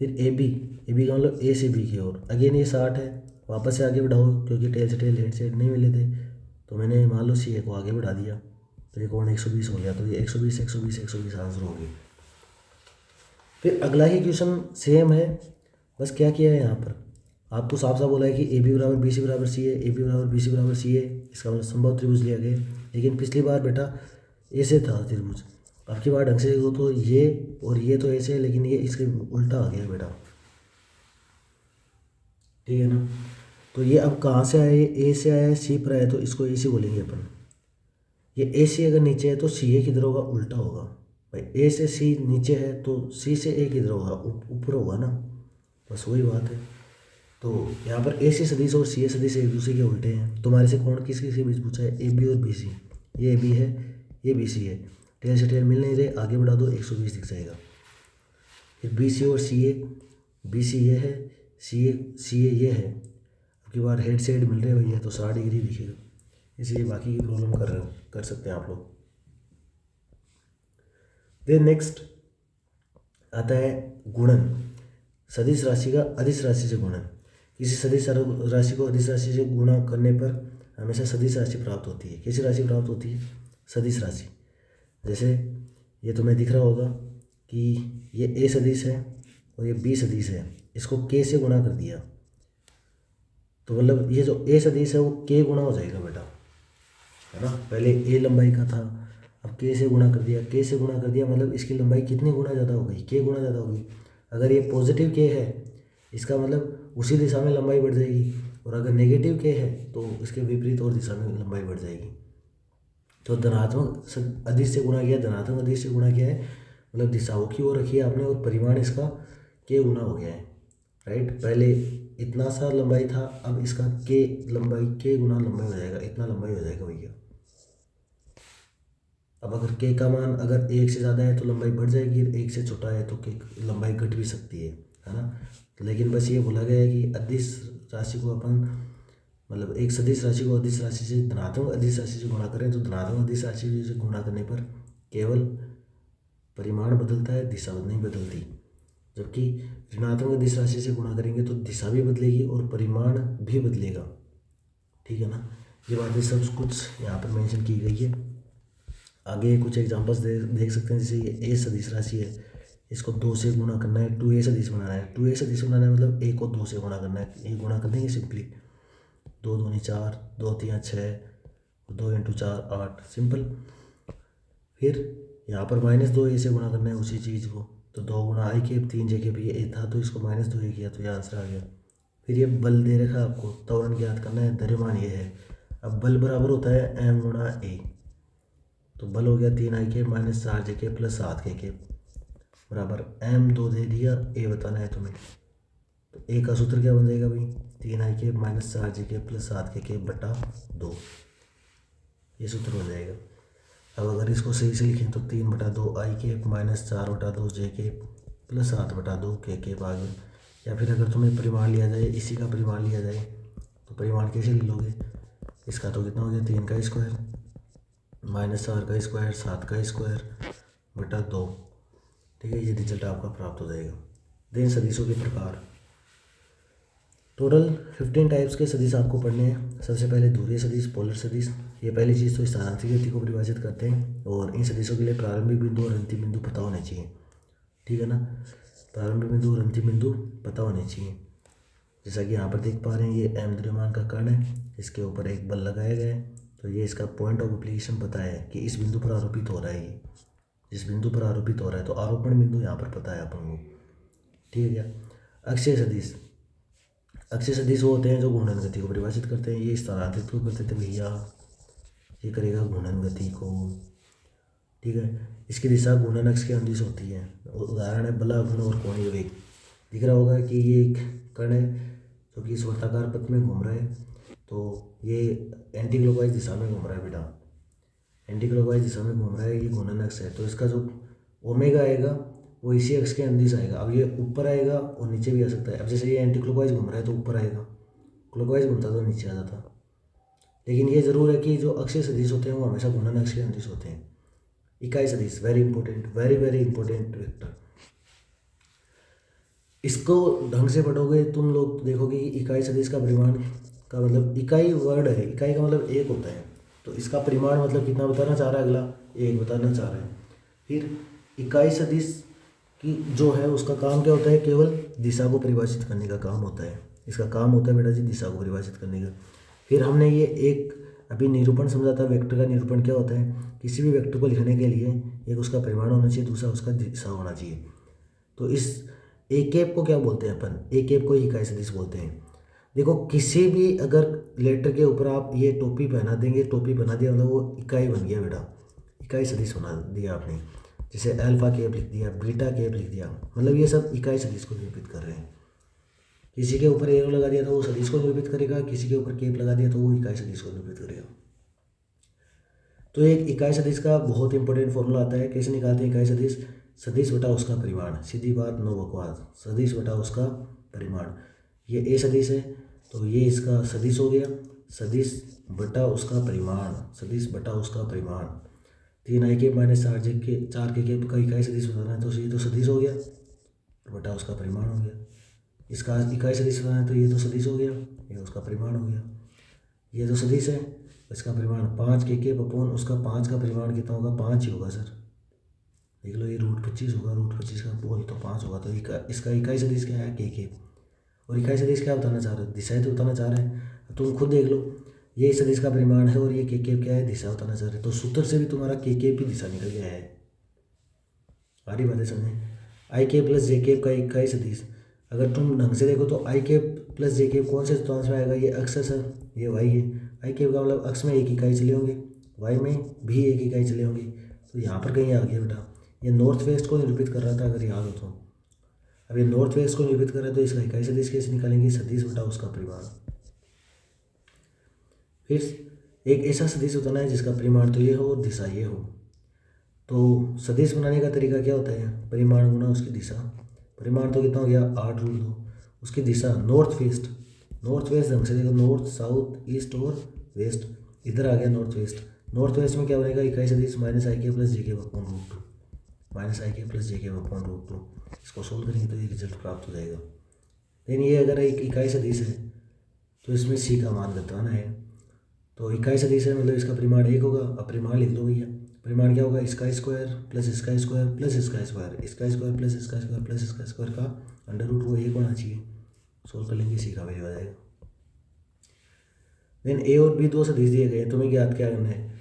फिर ए बी का मतलब ए से बी की ओर। अगेन ये 60 है, वापस से आगे बढ़ाओ, क्योंकि टेल से टेल हेड से हेड नहीं मिले थे। तो मैंने मान लो सी ए को आगे बढ़ा दिया, तो ये कोण 120 हो गया। तो ये 120 120 120 आंसर हो गया। फिर अगला ही क्वेश्चन सेम है, बस क्या किया है यहाँ पर, आपको साफ साफ बोला है कि ए बी बराबर बी सी बराबर सी ए, ए बी बराबर बी सी बराबर सी ए। इसका मतलब संभव त्रिभुज लिया गया। लेकिन पिछली बार बेटा ऐसे था त्रिभुज, अब की बार ढंग से देखो तो ये और ये तो ऐसे है, लेकिन ये इसके उल्टा आ गया बेटा। ठीक है ना। तो ये अब कहाँ से आया, ए से आया है, सी पर आया, तो इसको ए सी बोलेंगे अपन। ये ए सी अगर नीचे है तो सी ए किधर होगा, उल्टा होगा। भाई ए से सी नीचे है तो सी से ए किधर होगा, ऊपर होगा ना। बस वही बात है। तो यहाँ पर ए सी सदिश और सी ए सदिश एक दूसरे के उल्टे हैं। तुम्हारे से कोण किस किस के बीच पूछा है, ए बी और बी सी। ये ए बी है, ये बी सी है। टेल से टेल मिल नहीं रहे, आगे बढ़ा दो, 120 दिख जाएगा। फिर बी सी और सी ए, बी सी ये है, सी ए ये है। अब की बार हेड से हेड मिल रहे भैया, तो 60 डिग्री दिखेगा। इसलिए बाकी की प्रॉब्लम कर सकते हैं आप लोग। देन नेक्स्ट आता है गुणन। सदिश राशि का अदिश राशि से गुणन। किसी सदिश राशि को अदिश राशि से गुणा करने पर हमेशा सदिश राशि प्राप्त होती है। कैसी राशि प्राप्त होती है, सदिश राशि। जैसे ये तुम्हें दिख रहा होगा कि ये ए सदिश है और ये बी सदिश है, इसको के से गुणा कर दिया, तो मतलब ये जो ए सदिश है वो के गुणा हो जाएगा बेटा, है ना। पहले ए लंबाई का था, अब के से गुणा कर दिया। के से गुणा कर दिया मतलब इसकी लंबाई कितनी गुना ज़्यादा हो गई, के गुना ज़्यादा हो गई। अगर ये पॉजिटिव के है, इसका मतलब उसी दिशा में लंबाई बढ़ जाएगी, और अगर नेगेटिव के है तो इसके विपरीत और दिशा में लंबाई बढ़ जाएगी। तो धनात्मक अदिश से गुणा किया, धनात्मक अदिश से गुणा किया है, मतलब दिशाओं की ओर रखी है आपने, और परिमाण इसका के गुना हो गया है। राइट, पहले इतना सा लंबाई था, अब इसका के लंबाई के गुना लंबाई हो जाएगा, इतना लंबाई हो जाएगा भैया। अब अगर के का मान अगर 1 से ज़्यादा है तो लंबाई बढ़ जाएगी, 1 से छोटा है तो के लंबाई घट भी सकती है ना। लेकिन बस ये बोला गया है कि अदिश राशि को अपन, मतलब एक सदिश राशि को अदिश राशि से, धनात्मक अदिश राशि से गुणा करें, तो धनात्मक अदिश राशि से गुणा करने पर केवल परिमाण बदलता है, दिशा नहीं बदलती। जबकि ऋणात्मक अदिश राशि से गुणा करेंगे तो दिशा भी बदलेगी और परिमाण भी बदलेगा। ठीक है ना। ये बातें सब कुछ यहाँ पर मेंशन की गई है। आगे कुछ एग्जांपल्स देख सकते हैं। जैसे ये ए सदिश राशि है, इसको 2 से गुणा करना है, 2a सदिश बनाना है। 2a सदिश बनाना है मतलब a को 2 से गुणा करना है। ये गुणा कर देंगे सिंपली, 2 दूनी 4, 2 3 6, 2 × 4 8, सिंपल। फिर यहाँ पर -2a से गुणा करना है उसी चीज़ को, तो 2 गुणा i केप 3 j केप, ये a था तो इसको -2a किया, तो ये आंसर आ गया। फिर ये बल दे रखा है आपको, त्वरण ज्ञात करना है, द्रव्यमान ये है। अब बल बराबर होता है m गुणा a, तो बल हो गया 3i cap -4 j cap + 7 k cap बराबर m 2 दे दिया, a बताना है तुम्हें। तो a का सूत्र क्या बन जाएगा भाई, 3i cap -4 j cap + 7 k cap बटा 2, ये सूत्र हो जाएगा। अब अगर इसको सही से लिखें तो 3/2 i cap -4/2 j cap + 7/2 k cap आ गया। या फिर अगर तुम्हें परिमाण लिया जाए, इसी का परिमाण लिया जाए, तो परिमाण कैसे ले लोगे, इसका तो कितना हो गया 3 का स्क्वायर -4 का स्क्वायर 7 का स्क्वायर बटा 2। ठीक है, ये रिजल्ट आपका प्राप्त हो जाएगा। देन सदिशों के प्रकार। टोटल 15 टाइप्स के सदिश आपको पढ़ने हैं। सबसे पहले ध्रुवीय सदिश, पोलर सदिश। ये पहली चीज़ तो स्थानांतरित गति को परिभाषित करते हैं और इन सदिशों के लिए प्रारंभिक बिंदु और अंतिम बिंदु पता होने चाहिए, ठीक है ना। प्रारंभिक बिंदु और अंतिम बिंदु पता होने चाहिए। जैसा कि यहाँ पर देख पा रहे हैं, ये एम द्रव्यमान का कण है, इसके ऊपर एक बल लगाया गया है, तो ये इसका पॉइंट ऑफ एप्लीकेशन पता है कि इस बिंदु पर आरोपित हो रहा है। ये जिस बिंदु पर आरोपित हो रहा है, तो आरोपण बिंदु यहाँ पर पता है अपन को, ठीक है क्या। अक्षीय सदिश, अक्षीय सदिश वो होते हैं जो घूर्णन गति को परिभाषित करते हैं। ये स्थानांतरित को करते थे भैया, ये करेगा घूर्णन गति को, ठीक है। इसकी दिशा घूर्णन अक्ष के अनुदिश होती है। उदाहरण है बला, घूर्ण और कोणीय वेग। दिख रहा होगा कि ये एक कण है जो कि इस वर्ताकार पथ में घूम रहा है, तो ये एंटी क्लॉकवाइज दिशा में घूम रहा है बेटा, एंटी क्लॉकवाइज दिशा में घूम रहा है। ये घूर्णन अक्ष है, तो इसका जो ओमेगा आएगा वो इसी अक्ष के अनुदिश आएगा। अब ये ऊपर आएगा और नीचे भी आ सकता है। अब जैसे ये एंटी क्लॉकवाइज घूम रहा है तो ऊपर आएगा, क्लॉकवाइज घूमता तो नीचे आ जाता। लेकिन ये जरूर है कि जो अक्षीय सदिश होते हैं वो हमेशा घूर्णन अक्ष के अनुदिश होते हैं। इकाई सदिश, very important, very very important vector. इसको ढंग से पढ़ोगे तुम लोग देखोगे कि इकाई सदिश का परिमाण का मतलब, इकाई वर्ड है, इकाई का मतलब एक होता है, तो इसका परिमाण मतलब कितना बताना चाह रहा है, अगला एक बताना चाह रहा है। फिर इकाई सदिश की जो है उसका काम क्या होता है, केवल दिशा को परिभाषित करने का काम होता है। इसका काम होता है बेटा जी दिशा को परिभाषित करने का। फिर हमने ये एक अभी निरूपण समझा था। वेक्टर का निरूपण क्या होता है, किसी भी वेक्टर को लिखने के लिए एक उसका परिमाण होना चाहिए, दूसरा उसका दिशा होना चाहिए। तो इस ए कैप को क्या बोलते हैं अपन, ए कैप को इकाई सदिश बोलते हैं। देखो किसी भी अगर लेटर के ऊपर आप ये टोपी पहना देंगे, टोपी बना दिया मतलब वो इकाई बन गया बेटा, इकाई सदिश बना दिया आपने। जैसे अल्फा कैप लिख दिया, बीटा कैप लिख दिया, मतलब ये सब इकाई सदिश को निरूपित कर रहे हैं। किसी के ऊपर एरो लगा दिया तो वो सदिश को निरूपित करेगा, किसी के ऊपर कैप लगा दिया तो वो इकाई सदिश को निरूपित करेगा। तो एक इकाई सदिश का बहुत इंपॉर्टेंट फॉर्मूला आता है। कैसे निकालते हैं इकाई सदिश, सदिश बटा उसका परिमाण, सीधी बात नो बकवास, सदिश बटा उसका परिमाण। ये ए सदिश है तो ये इसका सदिश हो गया, सदिश बटा उसका परिमाण, सदिश बटा उसका परिमाण। 3 आई के माइनस 4 के का इकाई सदिश बताना है तो ये तो सदिश हो गया, बटा उसका परिमाण हो गया। इसका इकाई सदिश बनाना है तो ये तो सदिश हो गया, ये उसका परिमाण हो गया। ये तो सदिश है, इसका परिमाण 5 के अपॉन उसका 5 का परिमाण कितना होगा, 5 ही होगा सर, देख लो ये √25 होगा, √25 का बोल तो 5 होगा। तो इसका इकाई सदिश क्या है, के। और इकाई सदिश क्या बताना चाह रहे हो, दिशा तो बताना चाह रहे हैं। तुम खुद देख लो, ये सदिश का परिमाण है और ये के क्या है, दिशा बताना चाह रहे हैं। तो सूत्र से भी तुम्हारा के की दिशा निकल गया है। सारी बातें समझें। आई के प्लस जे के का इकाई सदिश, अगर तुम ढंग से देखो तो आई के प्लस जे के कौन से स्थान में आएगा, ये अक्ष है सर, ये वाई है। आई के का मतलब अक्ष में एक इकाई चले होंगे, वाई में भी एक इकाई चले होंगे, तो यहाँ पर कहीं आ गया बेटा। ये नॉर्थ वेस्ट को निरूपित कर रहा था अगर याद हो तो। अब ये नॉर्थ वेस्ट को निरूपित कर रहा है तो इसका इकाई सदिश कैसे निकालेंगे, सदिश बटा उसका परिमाण। फिर एक ऐसा सदिश बताना है जिसका परिमाण तो ये हो और दिशा ये हो। तो सदिश बनाने का तरीका क्या होता है, परिमाण गुना उसकी दिशा। परिमाण तो कितना हो गया 8√2, उसकी दिशा नॉर्थ वेस्ट, नॉर्थ वेस्ट ढंग से देखो, नॉर्थ साउथ ईस्ट और वेस्ट, इधर आ गया नॉर्थ वेस्ट। नॉर्थ वेस्ट में क्या बनेगा, इकाई सदिश माइनस आई के plus j cap upon √2, minus आई के प्लस जे के अपॉन √2। इसको सोल्व करेंगे तो ये रिजल्ट प्राप्त हो जाएगा। लेकिन ये अगर एक इकाई सदिश है तो इसमें सी का मान बताना है। तो इकाई सदिश है मतलब इसका परिमाण 1 होगा। अब परिमाण लिख लो भैया, परिमाण क्या होगा, इसका स्क्वायर प्लस इसका स्क्वायर प्लस इसका स्क्वायर, इसका स्क्वायर प्लस इसका स्क्वायर प्लस इसका स्क्वायर का अंडर रूट वो 1 होना चाहिए। सोल्व कर लेंगे, सी का वैल्यू आ जाएगा। देन ए और बी दो सदिश दिए गए, तुम्हें ज्ञात क्या करना है,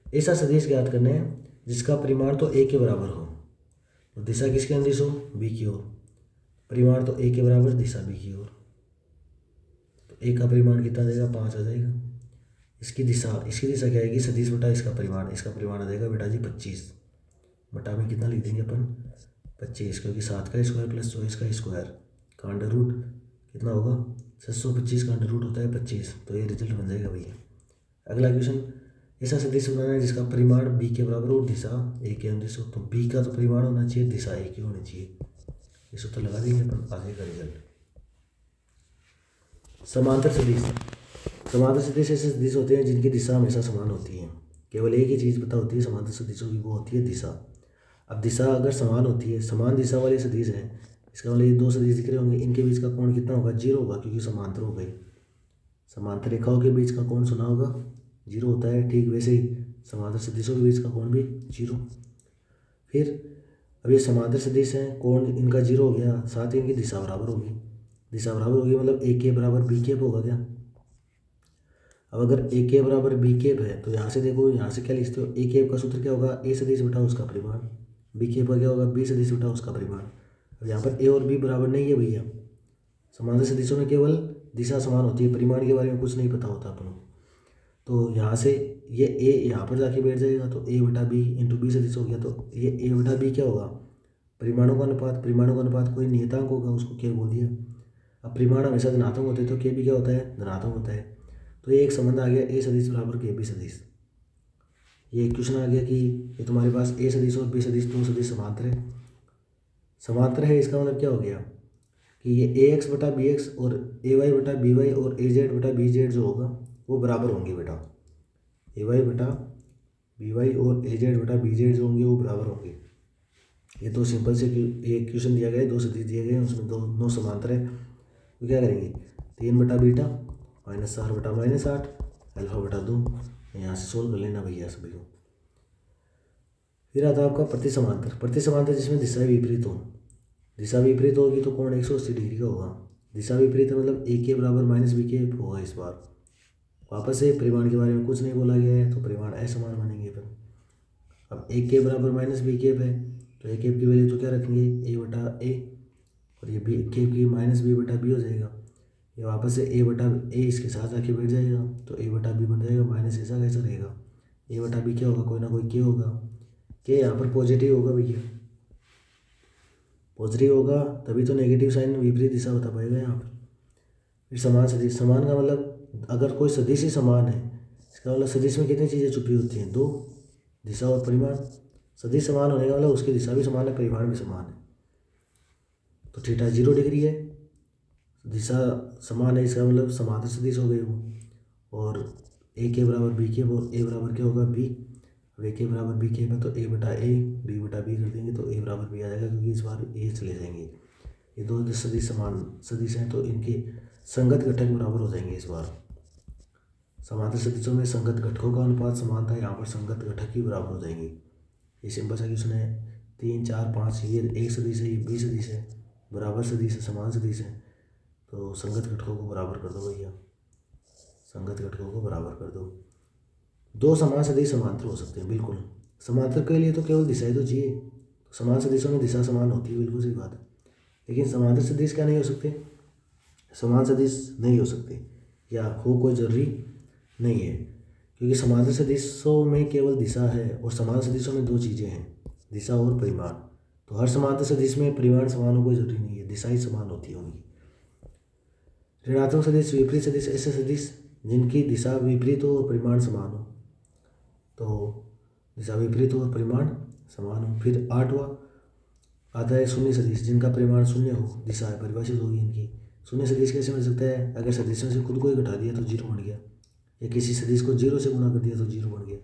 ऐसा सदिश ज्ञात करना है जिसका परिमाण तो ए के बराबर हो, तो दिशा किसके अनुदिश हो, बी की ओर, परिमाण तो ए के बराबर, दिशा बी की ओर। तो ए का परिमाण कितना देगा, 5 आ जाएगा। इसकी दिशा क्या आएगी, सदिश बटा इसका परिमाण, इसका परिमाण आ जाएगा बेटा जी 25, बटा में कितना लिख देंगे अपन 25, क्योंकि 7 का स्क्वायर प्लस 24 का स्क्वायर का अंडर रूट कितना होगा, 725 का अंडर रूट होता है 25, तो ये रिजल्ट बन जाएगा भैया। अगला क्वेश्चन, ऐसा सदिश बनाना है जिसका परिमाण बी के बराबर और दिशा ए के अनुदिश हो, तो बी का तो परिमाण होना चाहिए, दिशा ए की होनी चाहिए। ये सूत्र लगा देंगे अपन, आ जाएगा रिजल्ट। समांतर सदिश, समांतर सदिश ऐसे सदिश होते हैं जिनकी दिशा हमेशा समान होती है, केवल एक ही चीज़ पता होती है समांतर सदिशों की, वो होती है दिशा। अब दिशा अगर समान होती है, समान दिशा वाले सदिश हैं, इसका मतलब ये दो सदिश दिख रहे होंगे, इनके बीच का कोण कितना होगा, 0 होगा, क्योंकि समांतर हो गए। समांतर रेखाओं के बीच का कोण सुना होगा 0 होता है, ठीक वैसे ही समांतर सदिशों के बीच का कोण भी 0। फिर अब ये समांतर सदिश हैं, कोण इनका 0 हो गया, साथ ही इनकी दिशा बराबर होगी। दिशा बराबर होगी मतलब ए के बराबर बी केप होगा क्या। अब अगर ए के बराबर बी केप है तो यहाँ से देखो, यहाँ से क्या लिखते हो, ए केप का सूत्र क्या होगा, ए सदिश बटा उसका परिमाण, बी केप का क्या होगा, बी सदिश बटा उसका परिमाण। अब यहाँ पर ए और बी बराबर नहीं है भैया, समांतर सदिशों में केवल दिशा समान होती है, परिमाण के बारे में कुछ नहीं पता होता अपन को। तो यहाँ से ये ए यहाँ पर जाके बैठ जाएगा, तो ए बटा बी इंटू बी सदिश हो गया। तो ये ए बटा बी क्या होगा, परिमाणों का अनुपात। परिमाणों का अनुपात कोई नियतांक होगा, उसको क्या बोल दिया। अब परिमाण हमेशा धनात्मक होते हैं, तो के भी क्या होता है, धनात्मक होता है। तो ये एक संबंध आ गया, ए सदिश बराबर के बी सदिश। ये एक क्वेश्चन आ गया कि ये तुम्हारे पास ए सदिश और बी सदिश, दो सदिश समांतर है। समांतर है इसका मतलब क्या हो गया कि ये ए एक्स बटा बी एक्स और ए वाई बटा बी वाई और ए जेड बटा बी जेड जो होगा वो बराबर होंगे बेटा। ए वाई बटा बी वाई और ए जेड बटा बी जेड जो होंगे वो बराबर होंगे। ये तो सिंपल से एक क्वेश्चन दिया गया है, दो सदिश दिए गए हैं, उसमें दो समांतर है। तो क्या करेंगे, 3 बटा बीटा माइनस 4 बटा माइनस 8 अल्फा बटा 2, यहाँ से सोल्व कर लेना भैया सभी को। फिर आता है आपका प्रति समांतर। प्रति समांतर जिसमें दिशा विपरीत हो, दिशा विपरीत होगी तो कोण 180 डिग्री का होगा। दिशा विपरीत है मतलब ए के बराबर माइनस बी के होगा। इस बार वापस से परिमाण के बारे में कुछ नहीं बोला गया है, तो परिमाण असमान बनेंगे। फिर अब ए के बराबर माइनस बी केप है, तो ए केप की वैल्यू तो क्या रखेंगे, ए बटा ए, और ये बी केप की माइनस बी बटा बी हो जाएगा। ये वापस से ए बटा ए इसके साथ आके बैठ जाएगा, तो ए बटा बी बन जाएगा, माइनस ऐसा कैसा रहेगा, ए बटा बी क्या होगा, कोई ना कोई के होगा। के यहाँ पर पॉजिटिव होगा भैया, पॉजिटिव होगा तभी तो नेगेटिव साइन विपरीत दिशा बता पाएगा यहाँ पर। फिर समान सदिश, समान का मतलब अगर कोई सदिश ही समान है, इसका मतलब सदिश में कितनी चीज़ें छुपी होती हैं, 2, दिशा और परिमाण। सदिश समान होने का मतलब उसकी दिशा भी समान है, परिमाण भी समान है। तो थीटा 0 डिग्री है, दिशा समान है, इसका मतलब समांतर सदिश हो गए वो। और ए के बराबर बी के और ए बराबर क्या होगा बी। अब ए के बराबर बी के है तो ए बटा ए, बी बटा बी कर देंगे तो ए बराबर बी आ जाएगा, क्योंकि इस बार ए चले जाएंगे। ये दो सदिश समान सदिश हैं तो इनके संगत घटक बराबर हो जाएंगे। इस बार समांतर सदिशों में संगत घटकों का अनुपात समान था, यहाँ पर संगत घटक ही बराबर हो जाएंगे। ये सिंपल सा क्वेश्चन है। 3, 4, 5 ये एक सदिश है, ये बी सदिश है, बराबर सदिश है, समान सदिश है, तो संगत घटकों को बराबर कर दो भैया, संगत घटकों को बराबर कर दो। दो समान सदिश समांतर हो सकते हैं, बिल्कुल। समांतर के लिए तो केवल दिशाएं तो चाहिए, तो समान सदिशों में दिशा समान होती है, बिल्कुल सही बात है। लेकिन समांतर सदिश क्या नहीं हो सकते, समान सदिश नहीं हो सकते, या हो कोई जरूरी नहीं है, क्योंकि समांतर सदिशों में केवल दिशा है और समान सदिशों में दो चीज़ें हैं, दिशा और परिमाण। तो हर समांतर सदिश में परिमाण समान हो कोई जरूरी नहीं है, दिशा ही समान होती होंगी। ऋणात्मक सदिश, विपरीत सदिश, ऐसे सदिश जिनकी दिशा विपरीत हो और परिमाण समान हो, तो दिशा विपरीत हो और परिमाण समान हो। फिर 8वां आता है शून्य सदिश, जिनका परिमाण शून्य हो, दिशा परिभाषित होगी इनकी। शून्य सदिश कैसे मिल सकता है, अगर सदिशों से खुद को ही घटा दिया तो 0 बन गया, या किसी सदिश को 0 से गुणा कर दिया तो 0 बन गया।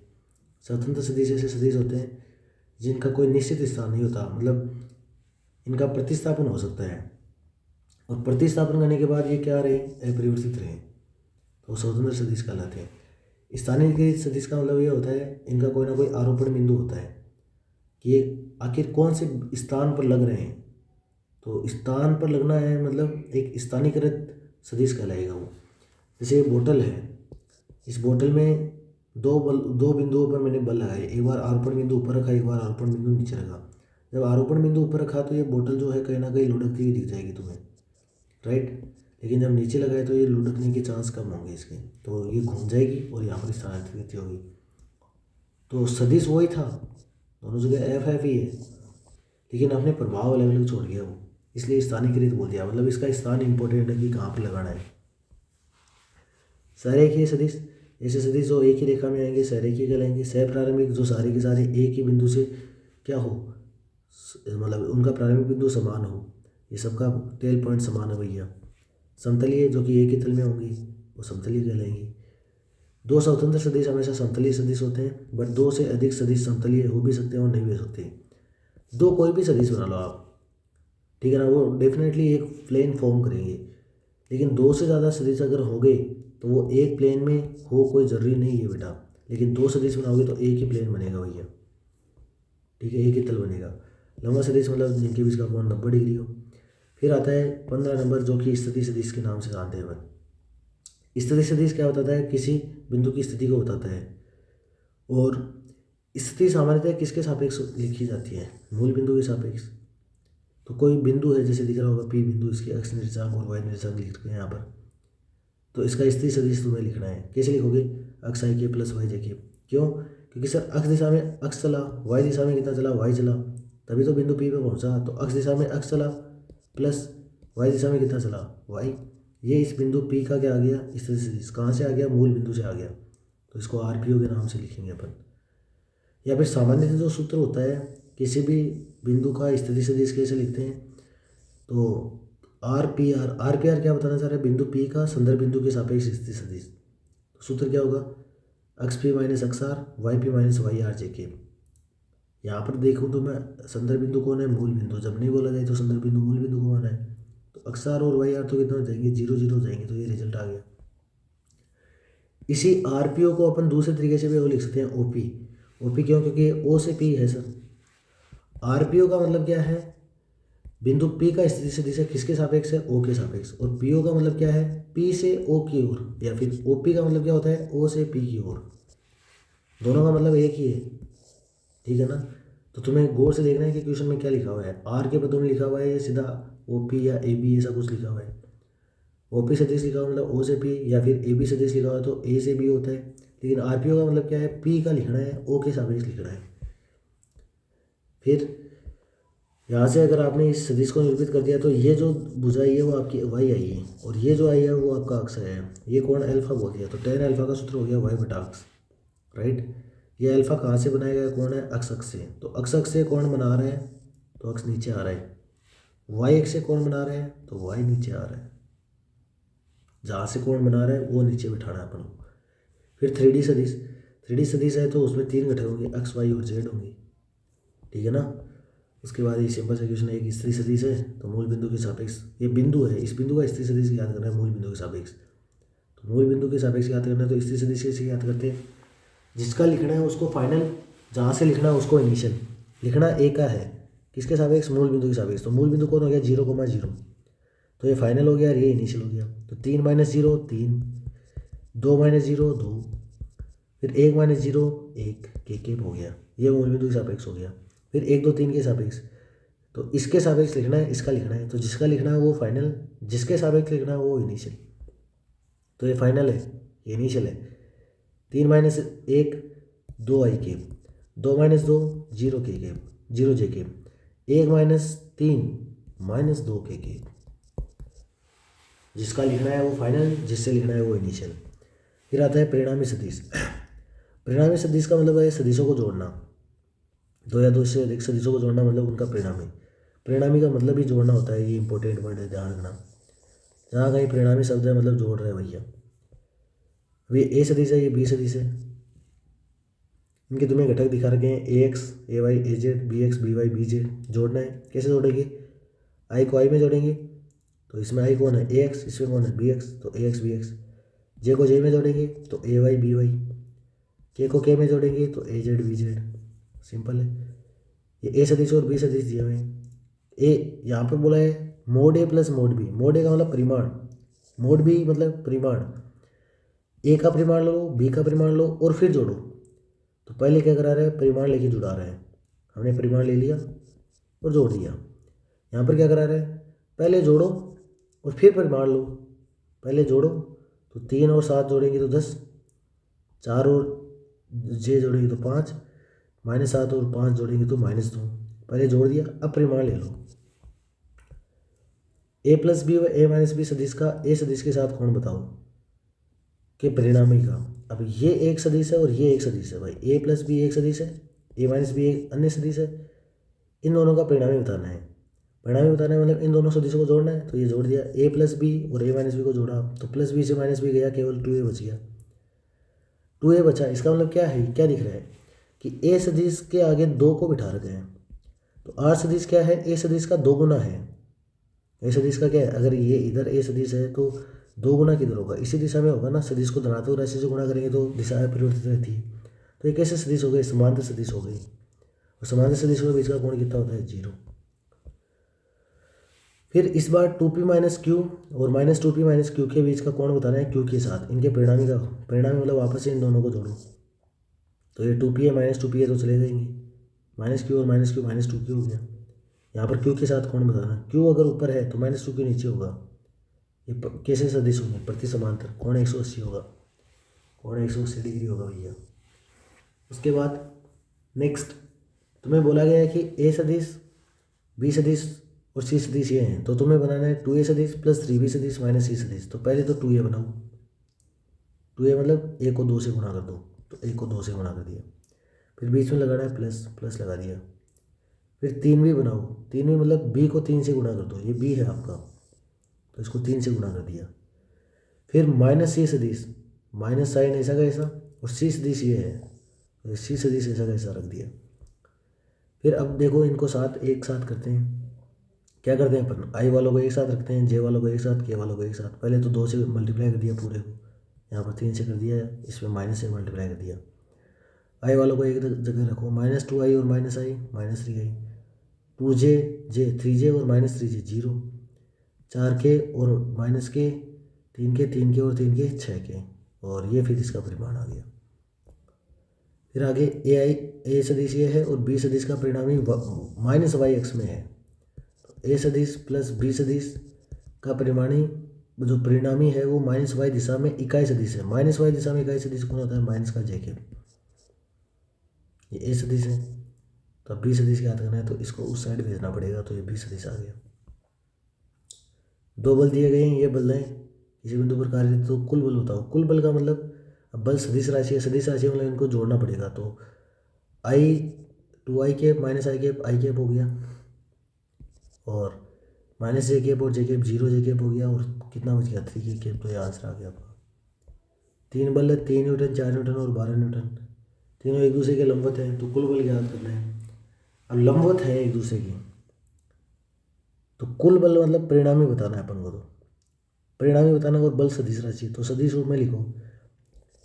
स्वतंत्र सदिश ऐसे सदिश होते हैं जिनका कोई निश्चित स्थान नहीं होता, मतलब इनका प्रतिस्थापन हो सकता है, और प्रतिस्थापन करने के बाद ये क्या रहे, अपरिवर्तित रहे, तो स्वतंत्र सदिश कहलाते हैं। स्थानीयकृत सदिश का मतलब ये होता है इनका कोई ना कोई आरोपण बिंदु होता है कि ये आखिर कौन से स्थान पर लग रहे हैं, तो स्थान पर लगना है मतलब एक स्थानीयकृत सदिश कहलाएगा वो। जैसे बोतल है, इस बोतल में दो बिंदुओं पर मैंने बल लगाए, एक बार आरोपण बिंदु ऊपर रखा, एक बार आरोपण बिंदु नीचे रखा। जब आरोपण बिंदु ऊपर रखा तो ये बोतल जो है कहीं ना कहीं लुढ़कती हुई दिख जाएगी तुम्हें, राइट। लेकिन जब नीचे लगाए तो ये लुढ़कने के चांस कम होंगे इसके, तो ये घूम जाएगी और यहाँ पर स्थानांतरित होगी। तो सदिश वही था, दोनों जगह एफ एफ ही है, लेकिन अपने प्रभाव अलग अलग छोड़ गया वो, इसलिए स्थानीयकृत बोल दिया, मतलब इसका स्थान इंपॉर्टेंट है कि कहाँ पर लगाना है। सहरेखीय सदिश, ऐसे सदिश जो एक ही रेखा में आएंगे सहरेखीय कहलाएंगे। सह प्रारंभिक, जो सारे के सारे एक ही बिंदु से क्या हो, मतलब उनका प्रारंभिक बिंदु समान हो, ये सबका टेल पॉइंट समान है भैया। समतलीय, जो कि एक ही तल में होंगी, वो समतलीय कहलाएंगी। दो स्वतंत्र सदिश हमेशा समतलीय सदिश होते हैं, बट दो से अधिक सदिश समतलीय हो भी सकते हैं और नहीं भी हो सकते। दो कोई भी सदिश बना लो आप, ठीक है ना, वो डेफिनेटली एक प्लेन फॉर्म करेंगे। लेकिन दो से ज़्यादा सदिश अगर हो गए तो वो एक प्लेन में हो कोई ज़रूरी नहीं है बेटा, लेकिन दो सदिश बनाओगे तो एक ही प्लेन बनेगा भैया, ठीक है, एक ही तल बनेगा। लंबा सदिश मतलब जिनके बीच का कोण 90 डिग्री हो। फिर आता है 15 नंबर, जो कि स्थिति सदिश के नाम से जानते हैं अपन। स्थिति सदिश क्या बताता है, किसी बिंदु की स्थिति को बताता है। और स्थिति सामान्यतः किसके सापेक्ष लिखी जाती है, मूल बिंदु के सापेक्ष। तो कोई बिंदु है, जैसे दिख रहा होगा पी बिंदु, इसके एक्स निर्देशांक और वाई निर्देशांक लिख रखे हैं यहाँ पर, तो इसका स्थिति सदिश तुम्हें लिखना है। कैसे लिखोगे, अक्स आई के प्लस वाई जे के। क्यों, क्योंकि सर अक्स दिशा में अक्स चला, वाई दिशा में कितना चला, वाई चला, तभी तो बिंदु पी पे पहुंचा। तो अक्स दिशा में अक्स चला प्लस वाई दिशा में कितना चला, वाई। ये इस बिंदु पी का क्या आ गया, स्थिति सदिश। कहाँ से आ गया, मूल बिंदु से आ गया, तो इसको आर पी ओ के नाम से लिखेंगे अपन। या फिर सामान्य जो सूत्र होता है किसी भी बिंदु का स्थिति सदिश कैसे लिखते हैं, तो आर पी आर क्या बताना चाह रहे हैं, बिंदु पी का संदर्भ बिंदु के सापेक्ष स्थिति सदिश। तो सूत्र क्या होगा, X P minus X R Y P minus Y R J cap. यहाँ पर देखूँ तो मैं संदर्भ बिंदु कौन है, मूल बिंदु। जब नहीं बोला जाए तो संदर्भ बिंदु मूल बिंदु को माना है। तो एक्स आर और वाई आर तो कितना हो जाएंगे, 0 0 हो जाएंगे, तो ये रिजल्ट आ गया। इसी आर पी ओ को अपन दूसरे तरीके से भी वो लिख सकते हैं, ओ पी। ओ पी क्यों, क्योंकि ओ से पी है सर। आर पी ओ का मतलब क्या है, बिंदु P का स्थिति सदिश है किसके सापेक्ष है, O के सापेक्ष। और PO का मतलब क्या है, P से O की ओर। या फिर OP का मतलब क्या होता है, O से P की ओर। दोनों का मतलब एक ही है, ठीक है ना। तो तुम्हें गौर से देखना है कि क्वेश्चन में क्या लिखा हुआ है, R के पदों में लिखा हुआ है या सीधा OP या AB ऐसा कुछ लिखा हुआ है। OP सदिश लिखा हुआ मतलब O से P, या फिर AB सदिश लिखा हुआ है तो A से B होता है। लेकिन RPO का मतलब क्या है, P का लिखना है, O के सापेक्ष लिखना है। फिर यहाँ से अगर आपने इस सदिश को निरूपित कर दिया तो ये जो भुजा आई है वो आपकी वाई आई है, और ये जो आई है वो आपका अक्स है। ये कोण अल्फा बोल दिया, तो टेन अल्फा का सूत्र हो गया वाई बटा अक्स, राइट। ये अल्फा कहाँ से बनाया गया, कोण है अक्स अक्स से। तो अक्स अक्स से कोण बना रहे हैं तो अक्स नीचे आ रहा है। वाई अक्स से कोण बना रहे हैं तो वाई नीचे आ रहा है। जहाँ से कोण बना रहे हैं वो नीचे बिठाना है अपन को। फिर 3D सदिश, 3D सदिश है तो उसमें 3 घटक होंगे, एक्स वाई और जेड होंगे, ठीक है ना। उसके बाद ये सिंपल सा क्वेश्चन है, एक स्थिति सदिश है तो मूल बिंदु के सापेक्ष, ये बिंदु है, इस बिंदु का स्थिति सदिश याद करना है मूल बिंदु के सापेक्ष। तो मूल बिंदु के सापेक्ष याद करना है तो स्थिति सदिश कैसे याद करते हैं, जिसका लिखना है उसको फाइनल, जहाँ से लिखना है उसको इनिशियल। लिखना ए का है किसके सापेक्ष, मूल बिंदु के सापेक्ष। तो मूल बिंदु कौन हो गया, 0,0, तो ये फाइनल हो गया और ये इनिशियल हो गया। तो 3 - 0 3, 2 - 0 2, फिर 1 - 0 1 के हो गया। ये मूल बिंदु के सापेक्ष हो गया। फिर 1 2 3 के सापेक्ष, तो इसके सापेक्ष लिखना है, इसका लिखना है। तो जिसका लिखना है वो फाइनल, जिसके सापेक्ष लिखना है वो इनिशियल। तो ये फाइनल है, ये इनिशियल है। 3 - 1 2 आई के, 2 - 2 0 के 0 जे के, 1 - 3 - 2 के। जिसका लिखना है वो फाइनल, जिससे लिखना है वो इनिशियल। फिर आता है परिणामी सदिश। परिणामी सदिश का मतलब है सदिशों को जोड़ना, दो या दो से अधिक सदिशों को जोड़ना, मतलब उनका परिणामी। परिणामी का मतलब ही जोड़ना होता है, ये इंपॉर्टेंट वर्ड है, ध्यान रखना। जहाँ कहीं परिणामी शब्द है मतलब जोड़ रहे हैं भैया। अब ये ए सदिश है, ये बी सदिश है। इनके तुम्हें घटक दिखा रखे हैं, A X A Y A Z, B X B Y B Z. जोड़ना है, कैसे जोड़ेंगे, आई को आई में जोड़ेंगे, तो इसमें आई कौन है, ए एक्स, इसमें कौन है बी एक्स, तो ए एक्स बी एक्स। जे को जे में जोड़ेंगे तो ए वाई बी वाई, के को के में जोड़ेंगे तो ए जेड बी जेड। सिंपल है। ये ए सदिश और बी सदिश दिए हुए हैं। ए यहाँ पर बोला है मोड ए प्लस मोड बी। मोड ए का मतलब परिमाण, मोड बी मतलब परिमाण। ए का परिमाण लो, बी का परिमाण लो और फिर जोड़ो। तो पहले क्या करा रहे हैं, परिमाण लेके जुड़ा रहे हैं। हमने परिमाण ले लिया और जोड़ दिया। यहाँ पर क्या करा रहे हैं, पहले जोड़ो और फिर परिमाण लो। पहले जोड़ो तो 3 और 7 जोड़ेंगे तो 10, 4 और जे जोड़ेंगे तो 5, -7 और 5 जोड़ेंगे तो -2। पहले जोड़ दिया, अब परिमाण ले लो। ए प्लस बी व ए माइनस बी सदिश का ए सदिश के साथ कोण बताओ कि परिणामी का। अब ये एक सदिश है और ये एक सदिश है भाई, ए प्लस बी एक सदिश है, ए माइनस बी एक अन्य सदिश है। इन दोनों का परिणामी बताना है। परिणामी बताना है मतलब इन दोनों सदिशों को जोड़ना है। तो ये जोड़ दिया, ए प्लस बी और ए माइनस बी को जोड़ा तो प्लस बी से माइनस बी गया, केवल 2a बच गया। 2a बचा, इसका मतलब क्या है, क्या दिख रहा है कि ए सदिश के आगे 2 को बिठा रखे हैं। तो आर सदिश क्या है, ए सदिश का 2 गुना है। ए सदिश का क्या है, अगर ये इधर ए सदिश है तो 2 गुना किधर होगा, इसी दिशा में होगा ना। सदिश को धनात्मक राशि से गुणा करेंगे तो दिशा अपरिवर्तित रहती है। तो ये कैसे सदिश हो गए, समांतर सदिश हो गई। और समांतर सदिशों के बीच का कोण कितना होता है, 0। फिर इस बार 2p माइनस क्यू और माइनस 2p माइनस क्यू के बीच का कोण बताना है क्यू के साथ। इनके परिणामी का परिणामी मतलब आपस में इन दोनों को जोड़ो। तो ये 2p है माइनस 2p है तो चले जाएंगे, माइनस क्यू और माइनस क्यू माइनस 2q हो गया। यहाँ पर क्यू के साथ कोण बताना, क्यू अगर ऊपर है तो माइनस 2q नीचे होगा। ये कैसे सदिश होंगे, प्रति समांतर, कोण 180 होगा, कोण 180 डिग्री होगा भैया। उसके बाद नेक्स्ट तुम्हें बोला गया है कि ए सदिश, बी सदिश और सी सदिश ये हैं, तो तुम्हें बनाना है 2a सदिश प्लस 3b सदिश माइनस c सदिश। तो पहले तो 2a बनाओ, 2a मतलब a को 2 से गुणा कर दो, तो a को 2 से गुणा कर दिया। फिर बीच में लगाना है प्लस, प्लस लगा दिया। फिर 3b बनाओ, 3b मतलब b को 3 से गुणा कर दो, ये b है आपका, तो इसको 3 से गुणा कर दिया। फिर माइनस c सदिश, माइनस साइन ऐसा का ऐसा, और c सदिश ये है, तो c सदिश ऐसा का ऐसा रख दिया। फिर अब देखो इनको साथ एक साथ करते हैं। क्या करते हैं अपन, आई वालों को एक साथ रखते हैं, जे वालों को एक साथ, के वालों को एक साथ। पहले तो 2 से मल्टीप्लाई कर दिया पूरे को, यहाँ पर 3 से कर दिया, इसमें माइनस से मल्टीप्लाई कर दिया। आई वालों को एक जगह रखो, माइनस 2i और माइनस आई माइनस 3i, 2j जे 3j और माइनस 3j 0, 4 के और माइनस के, 3 के, 3 के और 3 के 6 के, और ये फिर इसका परिमाण आ गया। फिर आगे ए सदिश ये है और बी सदिश का परिणामी माइनस वाई एक्स में है। ए सदिश प्लस बी सदिश का परिमाणी जो परिणामी है वो माइनस वाई दिशा में इकाई सदिश है। माइनस वाई दिशा में इकाई सदिश कौन होता है, माइनस का जे के। ये ए सदिश है, तो अब बी सदिश याद करना है तो इसको उस साइड भेजना पड़ेगा, तो ये बी सदिश आ गया। 2 बल दिए गए हैं, ये बल हैं किसी बिंदु पर कार्य, तो कुल बल बताओ। कुल बल का मतलब, अब बल सदिश राशि है, सदिश राशि मतलब इनको जोड़ना पड़ेगा। तो आई 2i कैप माइनस आई कैप हो गया, और माइनस जे कैप और जे कैप 0 जे कैप हो गया, और कितना बच गया 3 कैप। तो ये आंसर आ गया आपका। 3 बल है, 3 न्यूटन, 4 न्यूटन और 12 न्यूटन, तीनों एक दूसरे के लंबवत हैं, तो कुल बल ज्ञात करना है। अब लंबवत है एक दूसरे की, तो कुल बल मतलब परिणामी बताना है अपन को। तो परिणामी बताना और बल सदिश राशि, तो सदिश रूप में लिखो,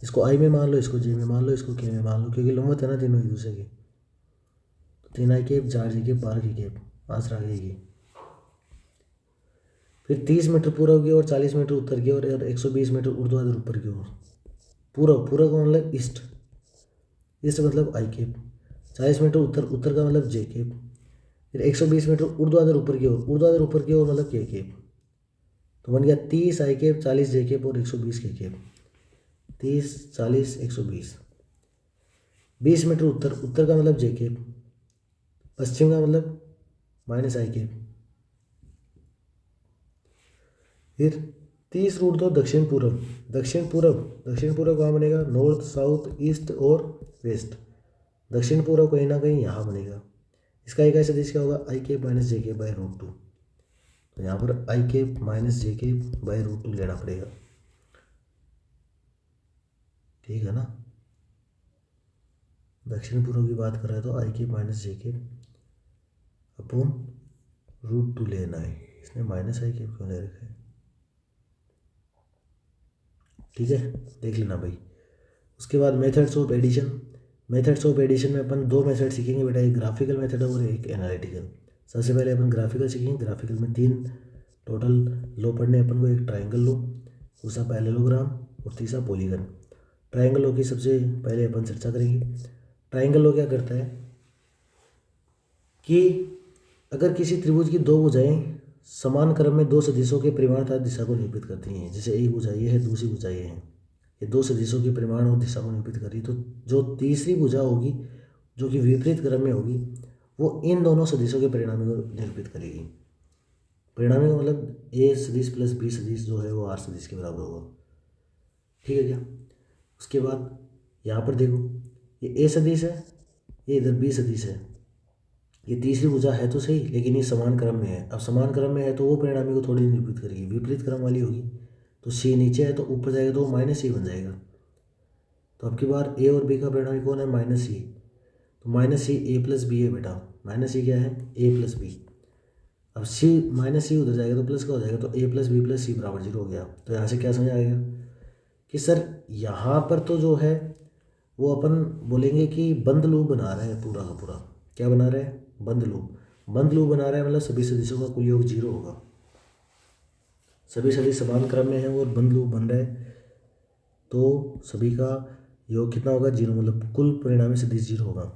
इसको आई में मान लो, इसको जे में मान लो, इसको के में मान लो, क्योंकि लंबवत है ना तीनों एक दूसरे के। तो 3i कैप 4 जे कैप 12 की कैप, आंसर आ गया ये। फिर 30 मीटर पूर्व की ओर, 40 मीटर उत्तर की ओर और 120 मीटर ऊर्ध्वाधर ऊपर की ओर। पूर्व, पूर्व का मतलब ईस्ट, ईस्ट मतलब आई कैप, 40 मीटर उत्तर, उत्तर का मतलब जे कैप। फिर 120 मीटर ऊर्ध्वाधर ऊपर की ओर, ऊर्ध्वाधर ऊपर की ओर मतलब के कैप। तो बन गया 30 आई कैप, 40 जे कैप और 120 के कैप। 30 40 120। 20 मीटर उत्तर, उत्तर का मतलब जे कैप, पश्चिम का मतलब माइनस आई कैप। फिर 30 रूट दो दक्षिण पूर्व, दक्षिण पूर्व, दक्षिण पूर्व कहाँ बनेगा, नॉर्थ साउथ ईस्ट और वेस्ट। दक्षिण पूर्व कहीं ना कहीं यहाँ बनेगा। इसका एक ऐसा सदिश क्या होगा, I cap minus J cap by root 2। तो यहाँ पर I cap minus J cap by root 2 लेना पड़ेगा, ठीक है ना। दक्षिण पूर्व की बात कर रहा है तो आई cap minus J cap upon root 2 लेना है। इसने माइनस आई कैप क्यों ले रखा है, ठीक है, देख लेना भाई। उसके बाद methods of addition, methods of addition में अपन 2 मेथड सीखेंगे बेटा, एक ग्राफिकल मेथड और एक एनालिटिकल। सबसे पहले अपन ग्राफिकल सीखेंगे। ग्राफिकल में 3 टोटल लो पढ़ने अपन को, एक ट्राइंगल लो, दूसरा पैरेललोग्राम और तीसरा पॉलीगन। ट्राइंगल लो की सबसे पहले अपन चर्चा करेंगे। ट्राइंगल लो क्या करता है कि अगर किसी त्रिभुज की 2 भुजाएं समान क्रम में 2 सदिशों के परिमाण तथा दिशा को निरूपित करती हैं, जैसे एक भुजा ये है, दूसरी भुजा ये है, ये 2 सदिशों के परिमाण और दिशा को निरूपित कर रही है, तो जो तीसरी भुजा होगी जो कि विपरीत क्रम में होगी वो इन दोनों सदिशों के परिणामी को निरूपित करेगी। परिणामी का मतलब ए सदिश प्लस बी सदिश जो है वो आर सदिश के बराबर होगा, ठीक है क्या। उसके बाद यहाँ पर देखो, ये ए सदिश है, ये इधर बी सदिश है, ये तीसरी भुजा है तो सही, लेकिन ये समान क्रम में है। अब समान क्रम में है तो वो परिणामी को थोड़ी निरूपित करेगी, विपरीत क्रम वाली होगी। तो सी नीचे है तो ऊपर जाएगा तो वो माइनस सी बन जाएगा। तो अब की बार ए और बी का परिणामी कौन है, माइनस सी। तो माइनस सी ए प्लस बी है बेटा, माइनस सी क्या है, ए प्लस बी। अब सी माइनस सी उधर जाएगा तो प्लस का हो जाएगा, तो ए प्लस बी प्लस सी बराबर 0 हो गया। तो यहाँ से क्या समझ आएगा कि सर यहाँ पर तो जो है वो अपन बोलेंगे कि बंद लूप बना रहे हैं पूरा का पूरा। क्या बना रहे हैं? बंद लूप। बंद लूप बना रहे हैं मतलब सभी सदिशों का कुल योग 0 होगा। सभी सदिश समान क्रम में हैं और बंद लूप बन रहे हैं, तो सभी का योग कितना होगा? 0, मतलब कुल परिणामी सदिश 0 होगा।